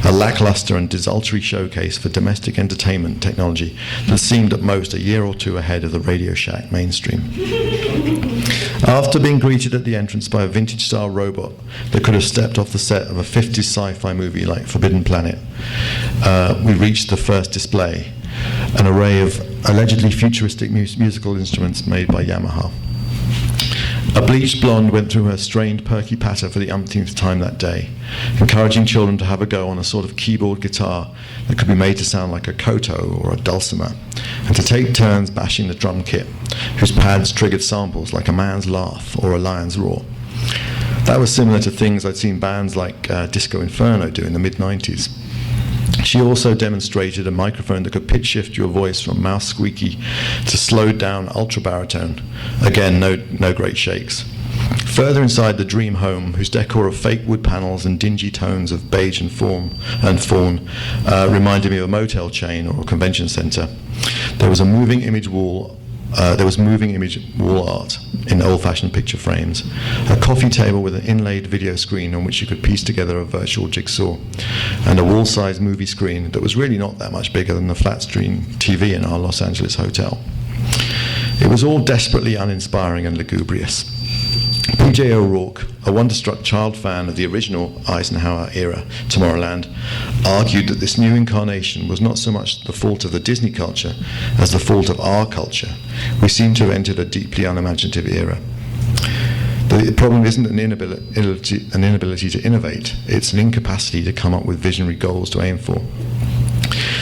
a lackluster and desultory showcase for domestic entertainment technology that seemed at most a year or two ahead of the Radio Shack mainstream. After being greeted at the entrance by a vintage-style robot that could have stepped off the set of a 50s sci-fi movie like Forbidden Planet, we reached the first display, an array of allegedly futuristic musical instruments made by Yamaha. A bleached blonde went through her strained perky patter for the umpteenth time that day, encouraging children to have a go on a sort of keyboard guitar that could be made to sound like a koto or a dulcimer, and to take turns bashing the drum kit, whose pads triggered samples like a man's laugh or a lion's roar. That was similar to things I'd seen bands like Disco Inferno do in the mid-90s. She also demonstrated a microphone that could pitch shift your voice from mouse squeaky to slowed down ultra baritone. Again, no great shakes. Further inside the dream home, whose decor of fake wood panels and dingy tones of beige and fawn reminded me of a motel chain or a convention center, there was moving image wall art in old-fashioned picture frames, a coffee table with an inlaid video screen on which you could piece together a virtual jigsaw, and a wall-sized movie screen that was really not that much bigger than the flat-screen TV in our Los Angeles hotel. It was all desperately uninspiring and lugubrious. P.J. O'Rourke, a wonderstruck child fan of the original Eisenhower-era Tomorrowland, argued that this new incarnation was not so much the fault of the Disney culture as the fault of our culture. We seem to have entered a deeply unimaginative era. The problem isn't an inability to innovate, it's an incapacity to come up with visionary goals to aim for.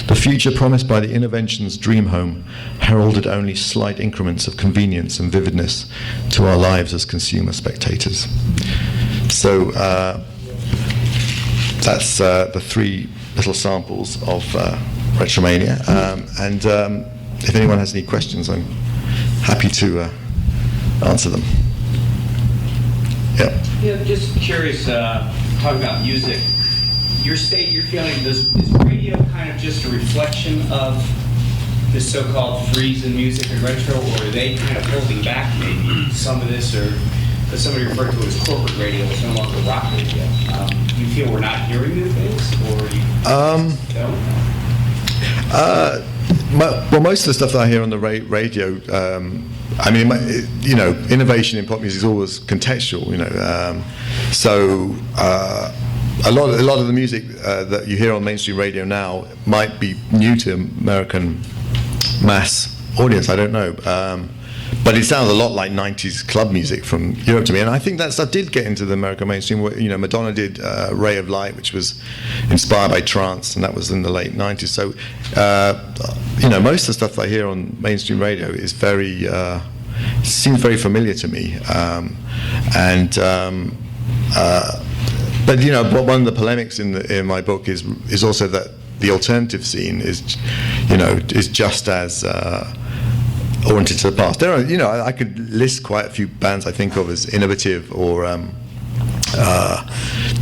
The future promised by the Innoventions Dream Home heralded only slight increments of convenience and vividness to our lives as consumer spectators. So that's the three little samples of Retromania. And if anyone has any questions, I'm happy to answer them. Yeah, just curious, talking about music. You're feeling is radio kind of just a reflection of this so-called freeze in music and retro, or are they kind of holding back maybe some of this, or because somebody referred to it as corporate radio, it's no longer rock radio. Do you feel we're not hearing new things, or do you don't? Well, most of the stuff that I hear on the radio, I mean, innovation in pop music is always contextual, so a lot of the music that you hear on mainstream radio now might be new to American mass audience. I don't know, but it sounds a lot like 90s club music from Europe to me. And I think that stuff did get into the American mainstream. Madonna did Ray of Light, which was inspired by trance, and that was in the late 90s. So, most of the stuff I hear on mainstream radio is seems very familiar to me, But one of the polemics in my book is also that the alternative scene is just as oriented to the past. There are, I could list quite a few bands I think of as innovative or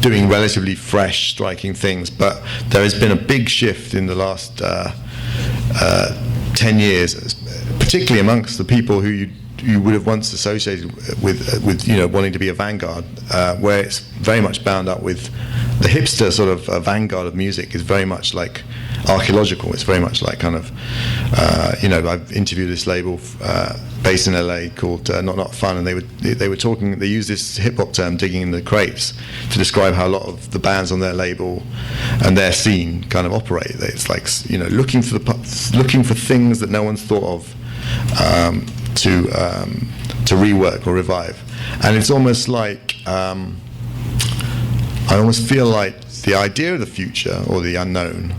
doing relatively fresh, striking things, but there has been a big shift in the last 10 years, particularly amongst the people who you would have once associated with wanting to be a vanguard, where it's very much bound up with the hipster sort of vanguard of music is very much like archaeological. It's very much like kind of, I've interviewed this label based in LA called Not Fun, and they use this hip hop term, digging in the crates, to describe how a lot of the bands on their label and their scene kind of operate. It's like looking for things that no one's thought of. To rework or revive, and it's almost like I almost feel like the idea of the future or the unknown,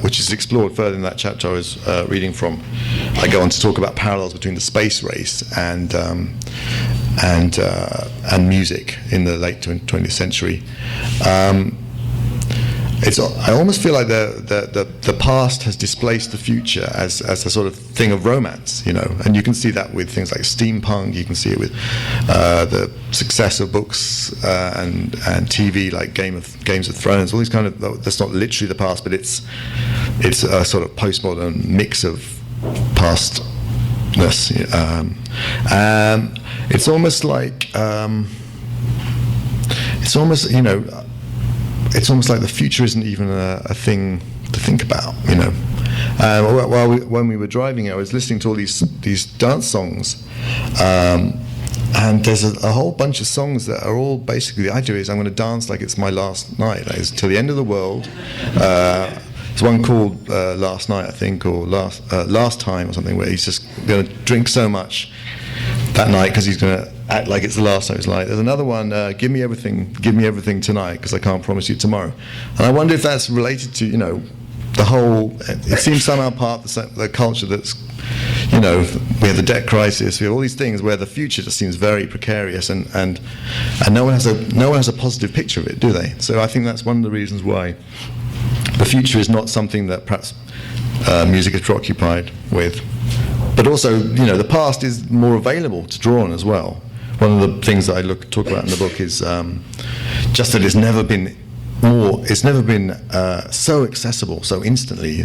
which is explored further in that chapter I was reading from. I go on to talk about parallels between the space race and music in the late 20th century. I almost feel like the past has displaced the future as a sort of thing of romance, and you can see that with things like steampunk. You can see it with the success of books and TV, like Games of Thrones. All these kind of, that's not literally the past, but it's a sort of postmodern mix of pastness. It's almost like it's almost like the future isn't even a thing to think about, when we were driving, I was listening to all these dance songs, and there's a whole bunch of songs that are all basically, the idea is I'm going to dance like it's my last night, like it's till the end of the world. There's one called Last Night, I think, or Last Time or something, where he's just going to drink so much that night because he's going to act like it's the last time of his life. There's another one, give me everything tonight because I can't promise you tomorrow. And I wonder if that's related to, the whole, it seems somehow part of the culture that's, we have the debt crisis, we have all these things where the future just seems very precarious, and no one has a positive picture of it, do they? So I think that's one of the reasons why the future is not something that perhaps music is preoccupied with. But also, the past is more available to draw on as well. One of the things that I talk about in the book is just that it's never been so accessible so instantly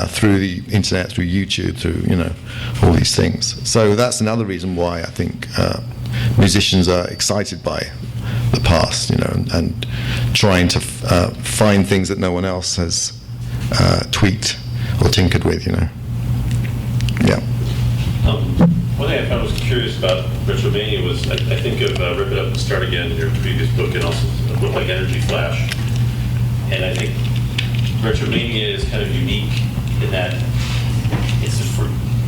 through the internet, through YouTube, through all these things. So that's another reason why I think musicians are excited by the past, and trying to find things that no one else has tweaked or tinkered with, Yeah. One thing I found was curious about Retromania was I think of Rip It Up and Start Again, your previous book, and also a book like Energy Flash. And I think Retromania is kind of unique in that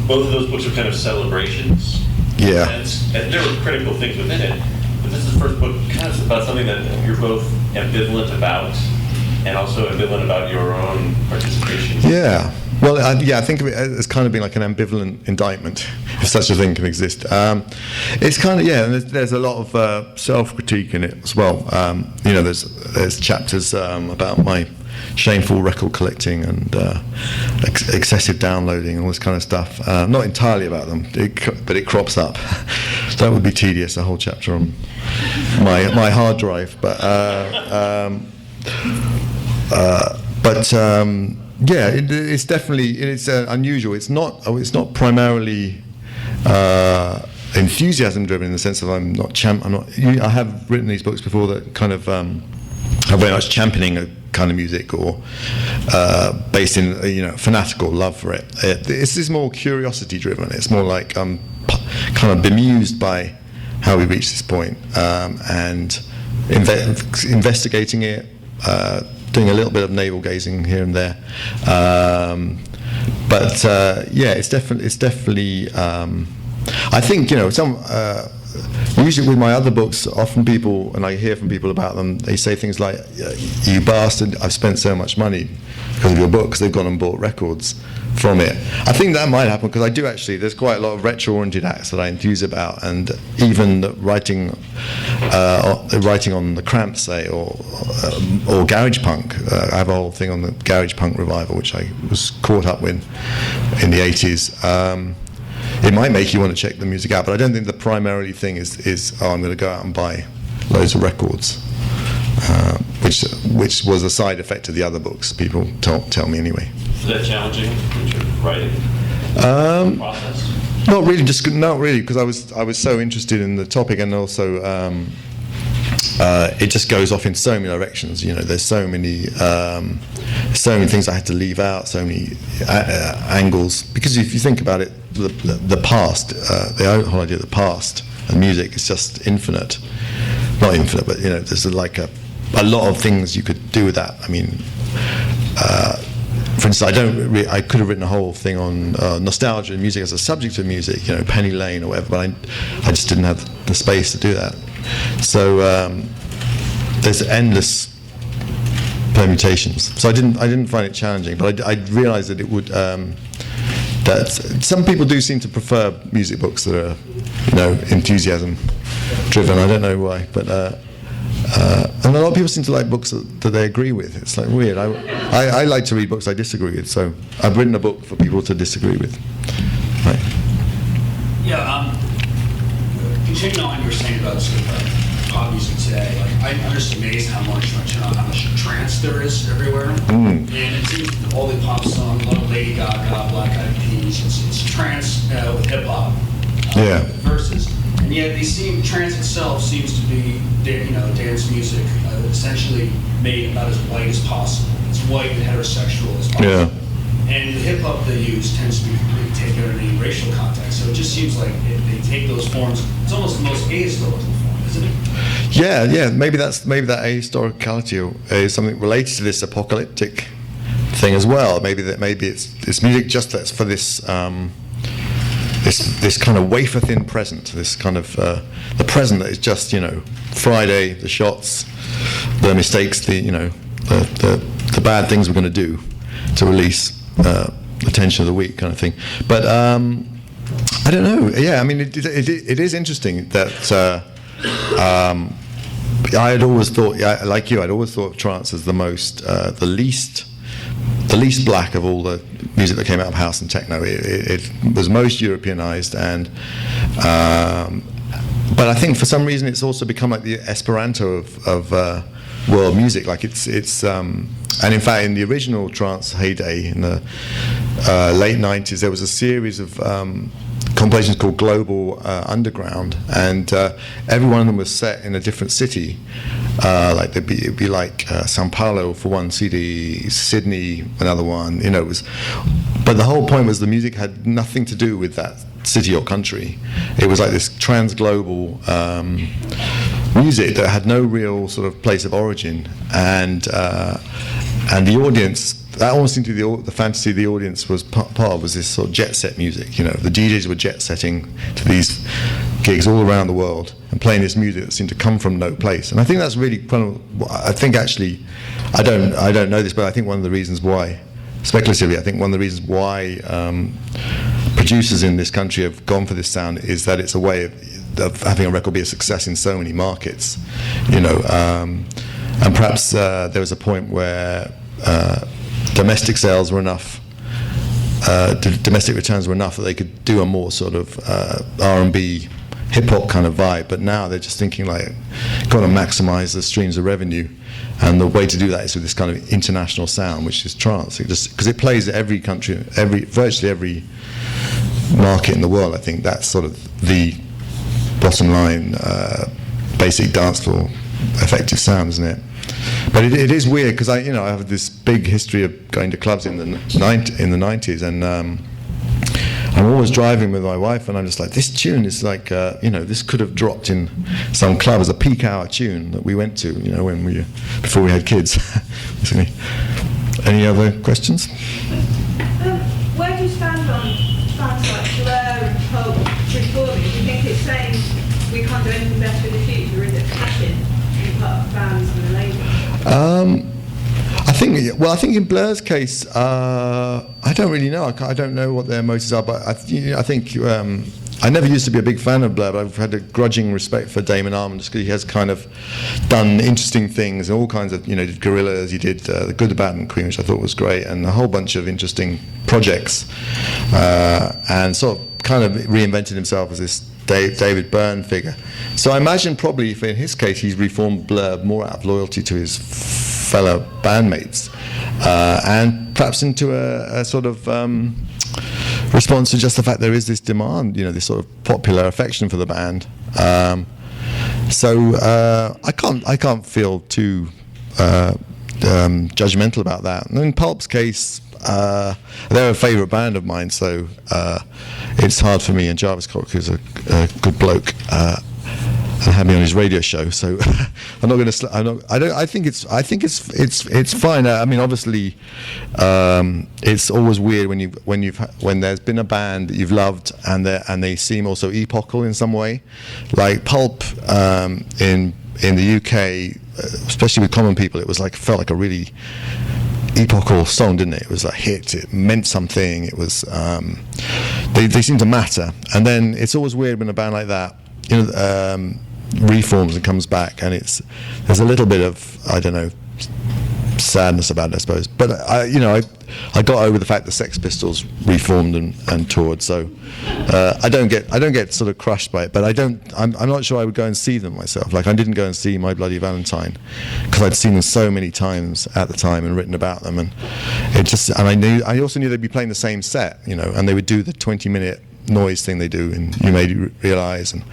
both of those books are kind of celebrations. Yeah. And there were critical things within it, but this is the first book kind of about something that you're both ambivalent about, and also ambivalent about your own participation. Yeah. Well, I think of it as kind of being like an ambivalent indictment, if such a thing can exist. It's kind of, and there's a lot of self-critique in it as well. There's chapters about my shameful record collecting and excessive downloading and all this kind of stuff. Not entirely about them, but it crops up. That would be tedious, a whole chapter on my hard drive. It's definitely unusual. It's not primarily enthusiasm driven in the sense of I have written these books before that kind of are very much championing a kind of music or based in fanatical love for it. This is more curiosity driven. It's more like I'm kind of bemused by how we reached this point, and investigating it. Doing a little bit of navel gazing here and there, it's definitely. I think usually with my other books, often people, and I hear from people about them, they say things like, "You bastard! I've spent so much money because of your book," because they've gone and bought records from it. I think that might happen because I do actually. There's quite a lot of retro-oriented acts that I enthuse about, and even writing on the crammed, say, or garage punk. I have a whole thing on the garage punk revival, which I was caught up with in the 80s. It might make you want to check the music out, but I don't think the primarily thing is I'm going to go out and buy loads of records, which was a side effect of the other books. People tell me anyway. Is that challenging when you're writing? Process? Not really, because I was so interested in the topic, and also it just goes off in so many directions. There's so many things I had to leave out, so many angles. Because if you think about it, the past, the whole idea of the past and music is just infinite. Not infinite, but there's like a lot of things you could do with that. I mean, for instance, I could have written a whole thing on nostalgia and music as a subject of music, Penny Lane or whatever, but I just didn't have the space to do that. So there's endless permutations. So I didn't find it challenging, but I realised that it would. That some people do seem to prefer music books that are, enthusiasm driven. I don't know why, but And a lot of people seem to like books that they agree with. It's like weird. I like to read books I disagree with, so I've written a book for people to disagree with. Right. Yeah, continuing on what you were saying about sort of pop music today, like, I'm just amazed how much trance there is everywhere. And it seems all the pop songs, a lot of Lady Gaga, Black Eyed Peas, it's trance with hip hop verses. And yet trance itself seems to be, dance music essentially made about as white as possible. It's white and heterosexual as possible. Yeah. And the hip hop they use tends to be completely taken out of any racial context. So it just seems like they take those forms. It's almost the most ahistorical form, isn't it? Yeah. Maybe that ahistoricality is something related to this apocalyptic thing as well. Maybe it's music just that's for this. This kind of wafer thin present, this kind of the present that is just Friday, the shots, the mistakes, the bad things we're going to do to release the tension of the week kind of thing. But I don't know. Yeah, I mean it is interesting that I had always thought, like you, I'd always thought of trance as the least black of all the music that came out of house and techno. It was most Europeanized, and but I think for some reason it's also become like the Esperanto of world music. Like it's and in fact in the original trance heyday in the late 90s, there was a series of compilations called Global Underground, and every one of them was set in a different city. Like it'd be like Sao Paulo for one CD, Sydney another one. It was, but the whole point was the music had nothing to do with that city or country. It was like this trans-global music that had no real sort of place of origin, and the audience. That almost seemed to be the fantasy the audience was part of, was this sort of jet set music. The DJs were jet setting to these gigs all around the world and playing this music that seemed to come from no place. And I think that's really I think actually, I don't know this, but I think one of the reasons why, speculatively, I think one of the reasons why producers in this country have gone for this sound is that it's a way of having a record be a success in so many markets. And perhaps there was a point where domestic sales were enough, domestic returns were enough that they could do a more sort of R&B, hip-hop kind of vibe. But now they're just thinking like, got to maximize the streams of revenue, and the way to do that is with this kind of international sound, which is trance. Because it plays every country, virtually every market in the world. I think that's sort of the bottom line, basic dance floor effective sound, isn't it? But it is weird because I have this big history of going to clubs in the 90s, and I'm always driving with my wife, and I'm just like, this tune is like this could have dropped in some club as a peak hour tune that we went to before we had kids. Any other questions? Where do you stand on songs like Blur and Pulp recording? Do you think it's saying we can't do anything better in the future, or is it passion in part of bands and the label? I think in Blur's case, I don't really know. I don't know what their motives are, but I think I never used to be a big fan of Blur, but I've had a grudging respect for Damon Albarn just because he has kind of done interesting things, and all kinds of, did Gorillaz, he did The Good, the Bad and Queen, which I thought was great, and a whole bunch of interesting projects, and sort of kind of reinvented himself as this David Byrne figure. So I imagine probably if in his case he's reformed Blur more out of loyalty to his fellow bandmates, and perhaps into a sort of response to just the fact there is this demand, this sort of popular affection for the band. So I can't feel too judgmental about that. And in Pulp's case, they're a favourite band of mine, so it's hard for me. And Jarvis Cock, who's a good bloke, and had me on his radio show, so I'm not going to. I think it's fine. I mean, obviously, it's always weird when there's been a band that you've loved and they seem also epochal in some way, like Pulp in the UK, especially with Common People. It was felt like a really epochal song, didn't it? It was a hit. It meant something. It was they seem to matter. And then it's always weird when a band like that, reforms and comes back, and there's a little bit of, I don't know, sadness about it, I suppose. But I got over the fact the Sex Pistols reformed and toured, so I don't get sort of crushed by it. But I'm not sure I would go and see them myself. Like, I didn't go and see My Bloody Valentine because I'd seen them so many times at the time and written about them, and I also knew they'd be playing the same set, and they would do the 20-minute noise thing they do and You Made Me Realize, and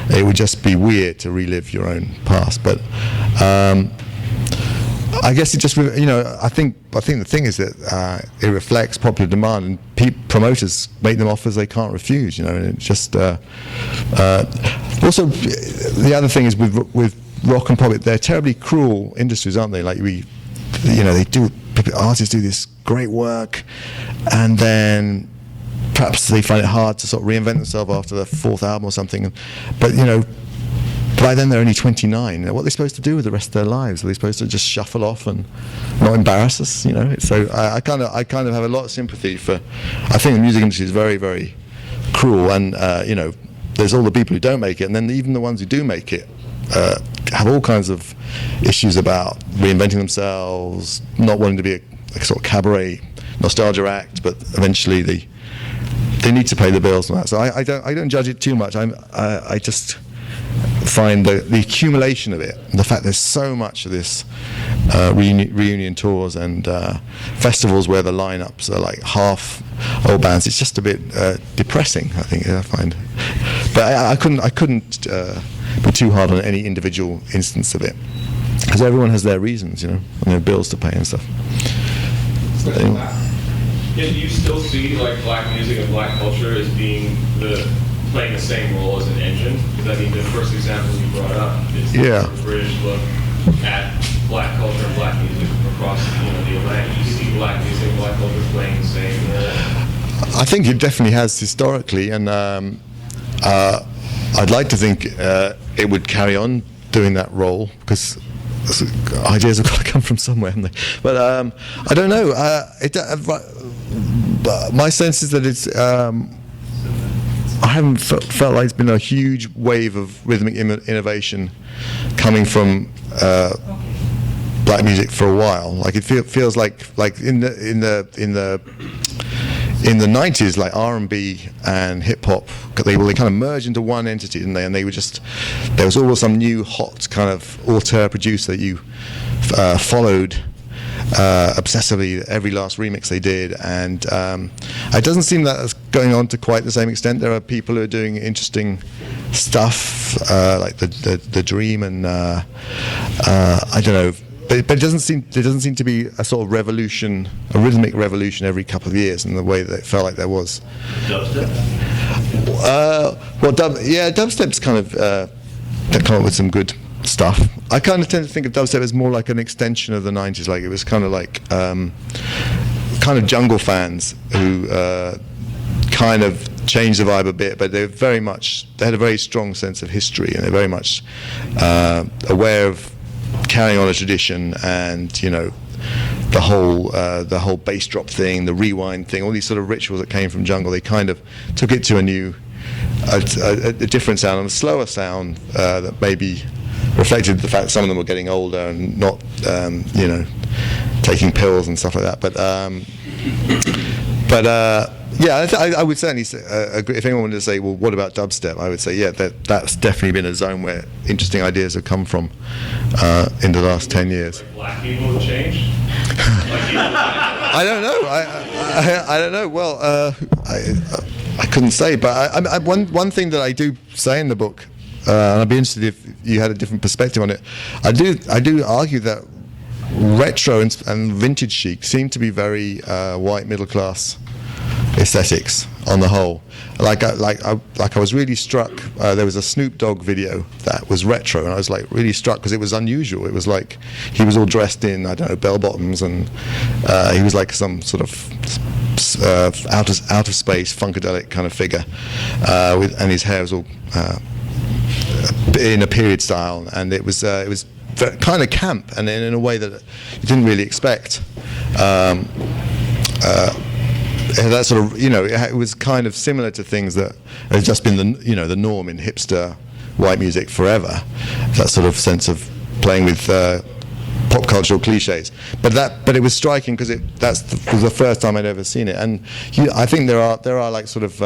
it would just be weird to relive your own past. But I guess it just, I think the thing is that it reflects popular demand, and promoters make them offers they can't refuse, and it just also the other thing is with rock and pop, they're terribly cruel industries, aren't they? Like artists do this great work, and then perhaps they find it hard to sort of reinvent themselves after the fourth album or something. But by then they're only 29. What are they supposed to do with the rest of their lives? Are they supposed to just shuffle off and not embarrass us? So I kind of have a lot of sympathy for. I think the music industry is very, very cruel, and there's all the people who don't make it, and then even the ones who do make it have all kinds of issues about reinventing themselves, not wanting to be a sort of cabaret nostalgia act, but eventually they need to pay the bills and that. So I don't judge it too much. I just find the accumulation of it, the fact there's so much of this reunion tours and festivals where the lineups are like half old bands. It's just a bit depressing, I think. I find, but I couldn't be too hard on any individual instance of it, because everyone has their reasons, and their bills to pay and stuff. Do you still see like black music and black culture as being playing the same role as an engine? Because the first example you brought up is the British look at black culture and black music across the Atlantic. You see black music, black culture playing the same role? I think it definitely has historically, and I'd like to think it would carry on doing that role, because ideas have got to come from somewhere, haven't they? But I don't know. My sense is that it's. I haven't felt like it's been a huge wave of rhythmic innovation coming from black music for a while. Like it feels like in the 90s, like R&B and hip hop, they kind of merged into one entity, didn't they? And they were there was always some new hot kind of auteur producer that you followed obsessively, every last remix they did, and it doesn't seem that it's going on to quite the same extent. There are people who are doing interesting stuff, like the Dream, and I don't know. But there doesn't seem to be a sort of revolution, a rhythmic revolution every couple of years in the way that it felt like there was. Dubstep? Dubstep's kind of come up with some good stuff. I kind of tend to think of dubstep as more like an extension of the 90s. Like it was kind of like kind of jungle fans who kind of changed the vibe a bit, but they had a very strong sense of history, and they're very much aware of carrying on a tradition, and the whole bass drop thing, the rewind thing, all these sort of rituals that came from jungle. They kind of took it to a different sound, and a slower sound that maybe reflected the fact that some of them were getting older and not taking pills and stuff like that. I would certainly agree. If anyone wanted to say, well, what about dubstep? I would say, that's definitely been a zone where interesting ideas have come from in the last 10 years. Like black people have changed? I don't know. I don't know. Well, I couldn't say, but one thing that I do say in the book, and I'd be interested if you had a different perspective on it. I do argue that retro and vintage chic seem to be very white middle class aesthetics on the whole. Like I was really struck. There was a Snoop Dogg video that was retro, and I was like really struck because it was unusual. It was like he was all dressed in, I don't know, bell bottoms, and he was like some sort of out of space funkadelic kind of figure, and his hair was all in a period style, and it was kind of camp, and in a way that you didn't really expect. That sort of, it was kind of similar to things that have just been the norm in hipster white music forever. That sort of sense of playing with pop cultural cliches, but it was striking because was the first time I'd ever seen it, and I think there are like sort of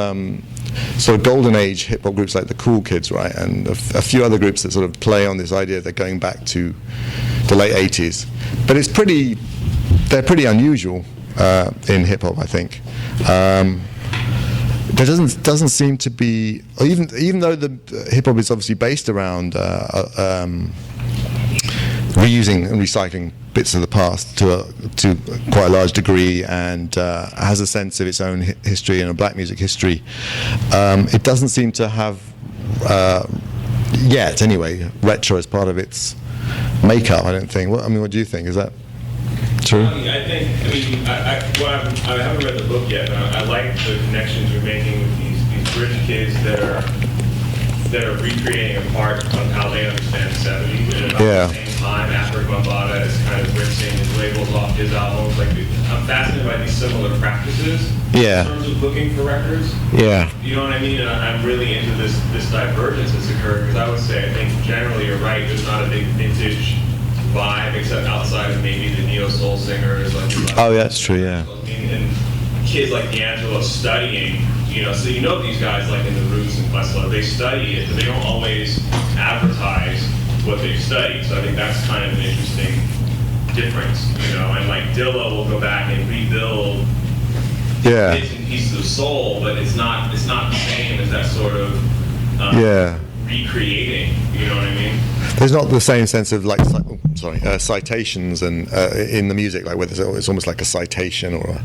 golden age hip hop groups like the Cool Kids, right, and a few other groups that sort of play on this idea that going back to the late 80s, but they're pretty unusual in hip hop, I think. There doesn't seem to be, or even though the hip hop is obviously based around reusing and recycling bits of the past to quite a large degree, and has a sense of its own history and a black music history. It doesn't seem to have yet, anyway, retro as part of its makeup. I don't think. What do you think? Is that true? I haven't read the book yet, but I like the connections you're making with these British kids that are recreating a part of how they understand the 70s, and about the same time, Africa Bambaataa is kind of rinsing his labels off his albums. Like, I'm fascinated by these similar practices in terms of looking for records. Yeah. You know what I mean? And I'm really into this divergence that's occurred, because I would say, I think generally you're right, there's not a big vintage vibe, except outside of maybe the neo-soul singers. Oh, yeah, that's true, yeah. And kids like D'Angelo studying, so these guys like in the Roots and Questlove, they study it, but they don't always advertise what they've studied. So I think that's kind of an interesting difference, and like Dilla will go back and rebuild bits and pieces of soul, but it's not the same as that sort of recreating, you know what I mean? There's not the same sense of like citations and in the music, like whether it's almost like a citation or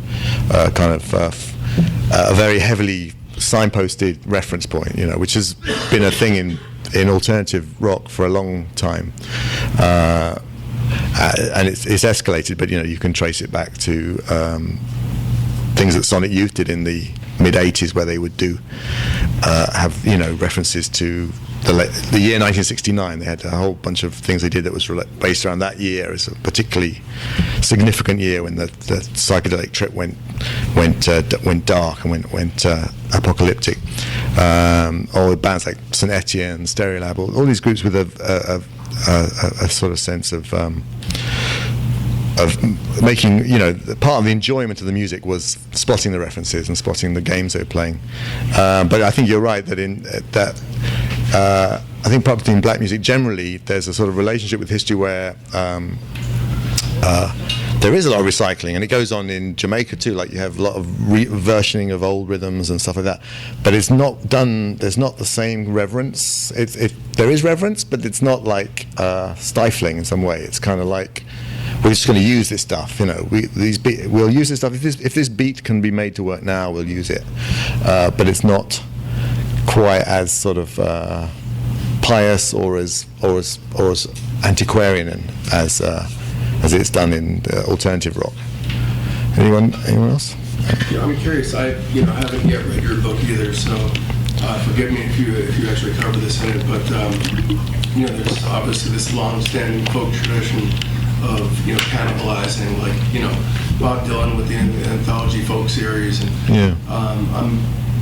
a kind of a very heavily signposted reference point, which has been a thing in alternative rock for a long time, and it's escalated. But you can trace it back to things that Sonic Youth did in the mid '80s, where they would have references to the year 1969. They had a whole bunch of things they did that was based around that year as a particularly significant year when the psychedelic trip went dark and went apocalyptic. Or bands like St. Etienne, Stereolab, all these groups with a sort of sense of making, part of the enjoyment of the music was spotting the references and spotting the games they were playing. But I think you're right that I think probably in black music generally there's a sort of relationship with history where there is a lot of recycling, and it goes on in Jamaica too. Like you have a lot of versioning of old rhythms and stuff like that, but it's not done. There's not the same reverence. There is reverence, but it's not like stifling in some way. It's kind of like, we're just going to use this stuff. We'll use this stuff. If this beat can be made to work now, we'll use it. But it's not quite as sort of pious or as antiquarian as it's done in alternative rock. Anyone else? Yeah, I'm curious. I haven't yet read your book either, so forgive me if you actually cover this in it. But there's obviously this long-standing folk tradition of cannibalizing, like Bob Dylan with the anthology folk series, and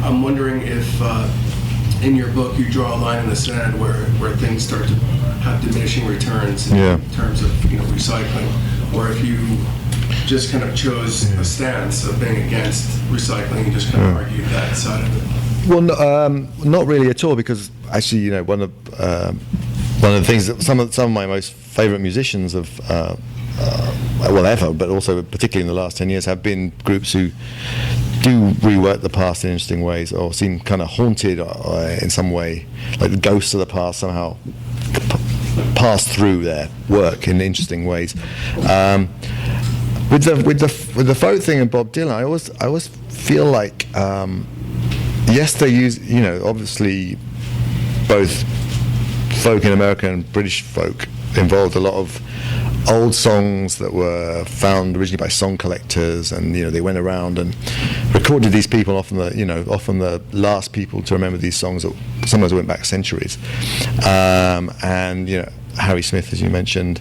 I'm wondering if in your book you draw a line in the sand where things start to have diminishing returns in terms of recycling, or if you just kind of chose a stance of being against recycling and just kind of argued that side of it. Well, not really at all, because actually, one of the things that some of my most favourite musicians of ever, but also particularly in the last 10 years, have been groups who do rework the past in interesting ways, or seem kind of haunted in some way, like the ghosts of the past somehow pass through their work in interesting ways. With the folk thing and Bob Dylan, I always feel like yes, they use obviously both folk in America and British folk involved a lot of old songs that were found originally by song collectors, and they went around and recorded these people, often the last people to remember these songs that sometimes went back centuries, and Harry Smith, as you mentioned,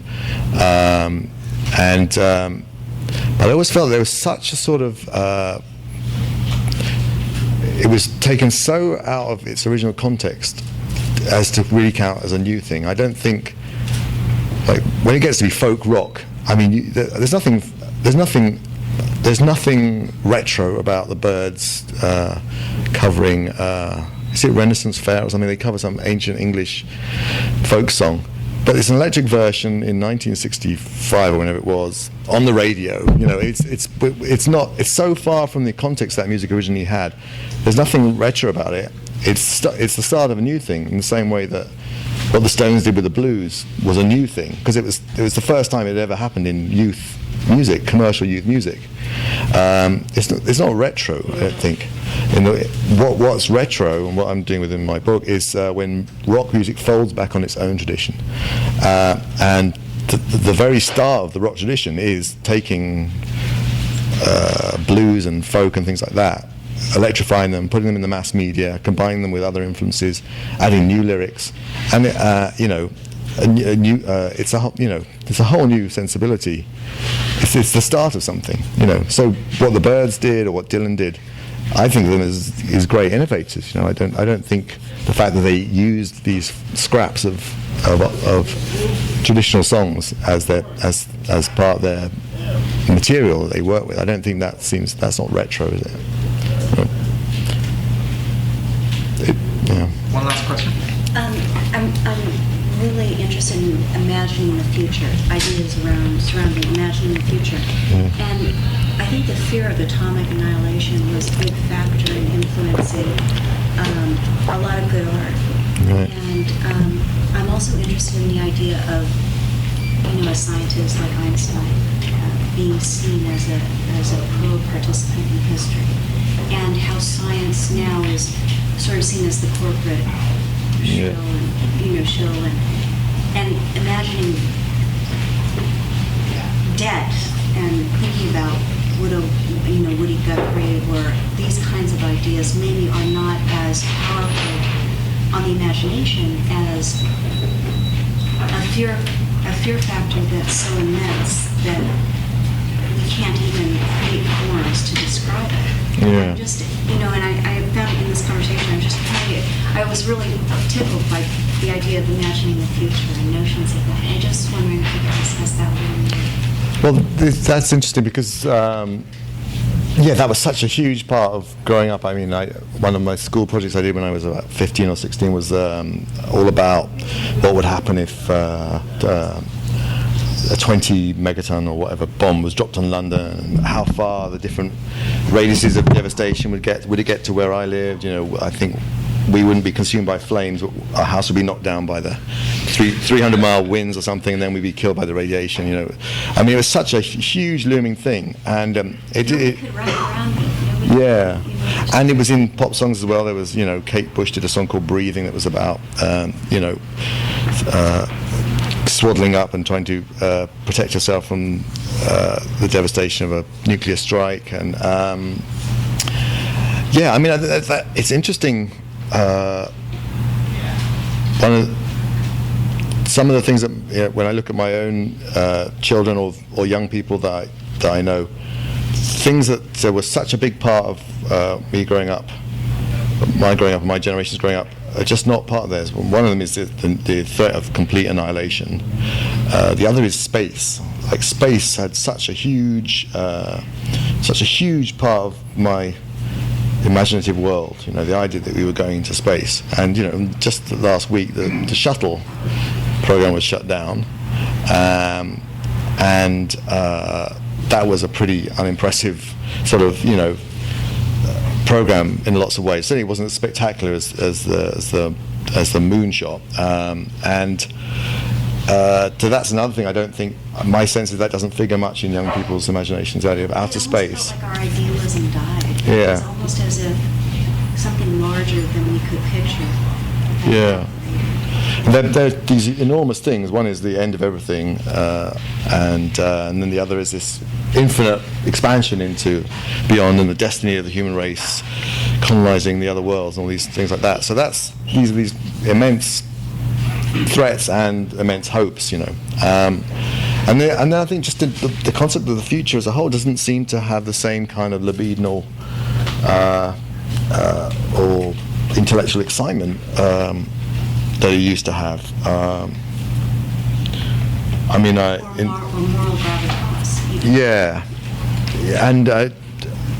but I always felt there was such a sort of it was taken so out of its original context as to really count as a new thing. I don't think, like, when it gets to be folk rock, I mean, there's nothing retro about the Byrds covering, is it Renaissance Fair or something? They cover some ancient English folk song. But it's an electric version in 1965 or whenever it was on the radio. You know, it's so far from the context that music originally had. There's nothing retro about it. It's the start of a new thing, in the same way that what the Stones did with the blues was a new thing, because it was the first time it had ever happened in youth music, commercial youth music. It's not retro, I think. What's retro, and what I'm doing within my book, is when rock music folds back on its own tradition. And the very start of the rock tradition is taking blues and folk and things like that, electrifying them, putting them in the mass media, combining them with other influences, adding new lyrics, and it's a whole new sensibility. It's the start of something, you know. So what the Byrds did or what Dylan did, I think of them as great innovators. You know, I don't think the fact that they used these scraps of traditional songs as part of their material that they work with. I don't think that's not retro, is it? Yeah. One last question. I'm really interested in imagining the future, ideas surrounding imagining the future. And I think the fear of atomic annihilation was a big factor in influencing a lot of good art. Right. And I'm also interested in the idea of, a scientist like Einstein being seen as a pro-participant in history, and how science now is sort of seen as the corporate shill, and imagining debt and thinking about Woody Guthrie, where these kinds of ideas maybe are not as powerful on the imagination as a fear factor that's so immense that we can't even create forms to describe it. Yeah. I'm just, and I found in this conversation, I was really tickled by the idea of imagining the future and notions of that. I'm just wondering if you could discuss that a little more. Well, that's interesting because, that was such a huge part of growing up. I mean, one of my school projects I did when I was about 15 or 16 was all about what would happen if a 20 megaton or whatever bomb was dropped on London, and how far the different radiuses of devastation would it get to where I lived. I think we wouldn't be consumed by flames, but our house would be knocked down by the 300-mile winds or something, and then we'd be killed by the radiation. I mean, it was such a huge looming thing, and it could wrap around it. yeah, and it was in pop songs as well. There was, Kate Bush did a song called "Breathing" that was about, swaddling up and trying to protect yourself from the devastation of a nuclear strike, and I mean, it's interesting. Some of the things that when I look at my own children or young people that I know, things that were such a big part of me growing up, and my generation's growing up, are just not part of theirs. One of them is the threat of complete annihilation. The other is space. Like, space had such a huge part of my imaginative world. The idea that we were going into space, and just last week the shuttle program was shut down, and that was a pretty unimpressive sort of program in lots of ways. Certainly it wasn't as spectacular as the moon shot, and so that's another thing. I don't think, my sense is that doesn't figure much in young people's imaginations, the idea of outer space. Felt like our idealism died. Yeah. It was almost as if something larger than we could picture. Yeah. And there are these enormous things. One is the end of everything, and then the other is this infinite expansion into beyond, and the destiny of the human race colonizing the other worlds and all these things like that. So that's these immense threats and immense hopes, and then I think just the concept of the future as a whole doesn't seem to have the same kind of libidinal or intellectual excitement that it used to have. I mean, Or moral gravitas. Even. yeah, and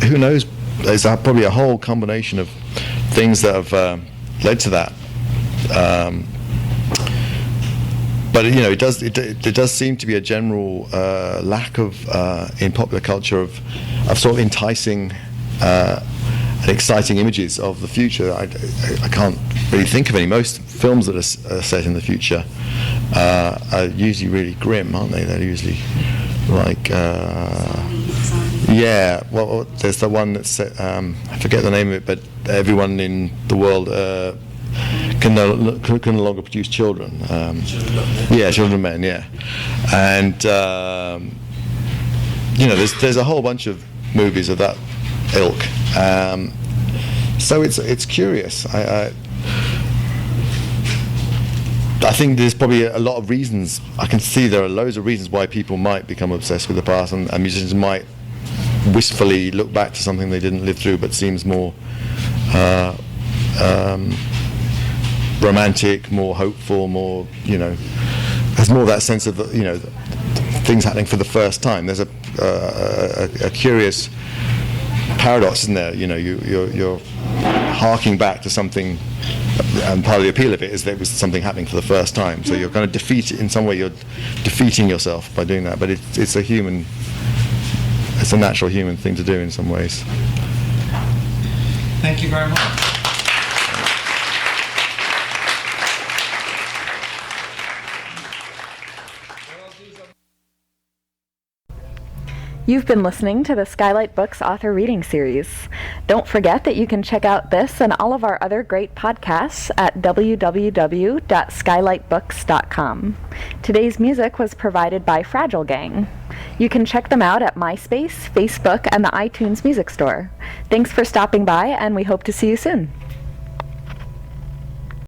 who knows? There's probably a whole combination of things that have led to that. But it does seem to be a general lack of in popular culture of sort of enticing and exciting images of the future. I can't really think of any. Most films that are set in the future are usually really grim, aren't they? They're usually like yeah. Well, there's the one that's set, I forget the name of it, but everyone in the world can no longer produce children. Yeah, children of men. Yeah, and there's a whole bunch of movies of that ilk. So it's curious. I think there's probably a lot of reasons. I can see there are loads of reasons why people might become obsessed with the past, and musicians might wistfully look back to something they didn't live through, but seems more romantic, more hopeful, more, has more that sense of, things happening for the first time. There's a curious paradox, isn't there? You're harking back to something, and part of the appeal of it is that it was something happening for the first time. So you're kind of in some way you're defeating yourself by doing that. But it's a natural human thing to do in some ways. Thank you very much. You've been listening to the Skylight Books author reading series. Don't forget that you can check out this and all of our other great podcasts at www.skylightbooks.com. Today's music was provided by Fragile Gang. You can check them out at MySpace, Facebook, and the iTunes Music Store. Thanks for stopping by, and we hope to see you soon.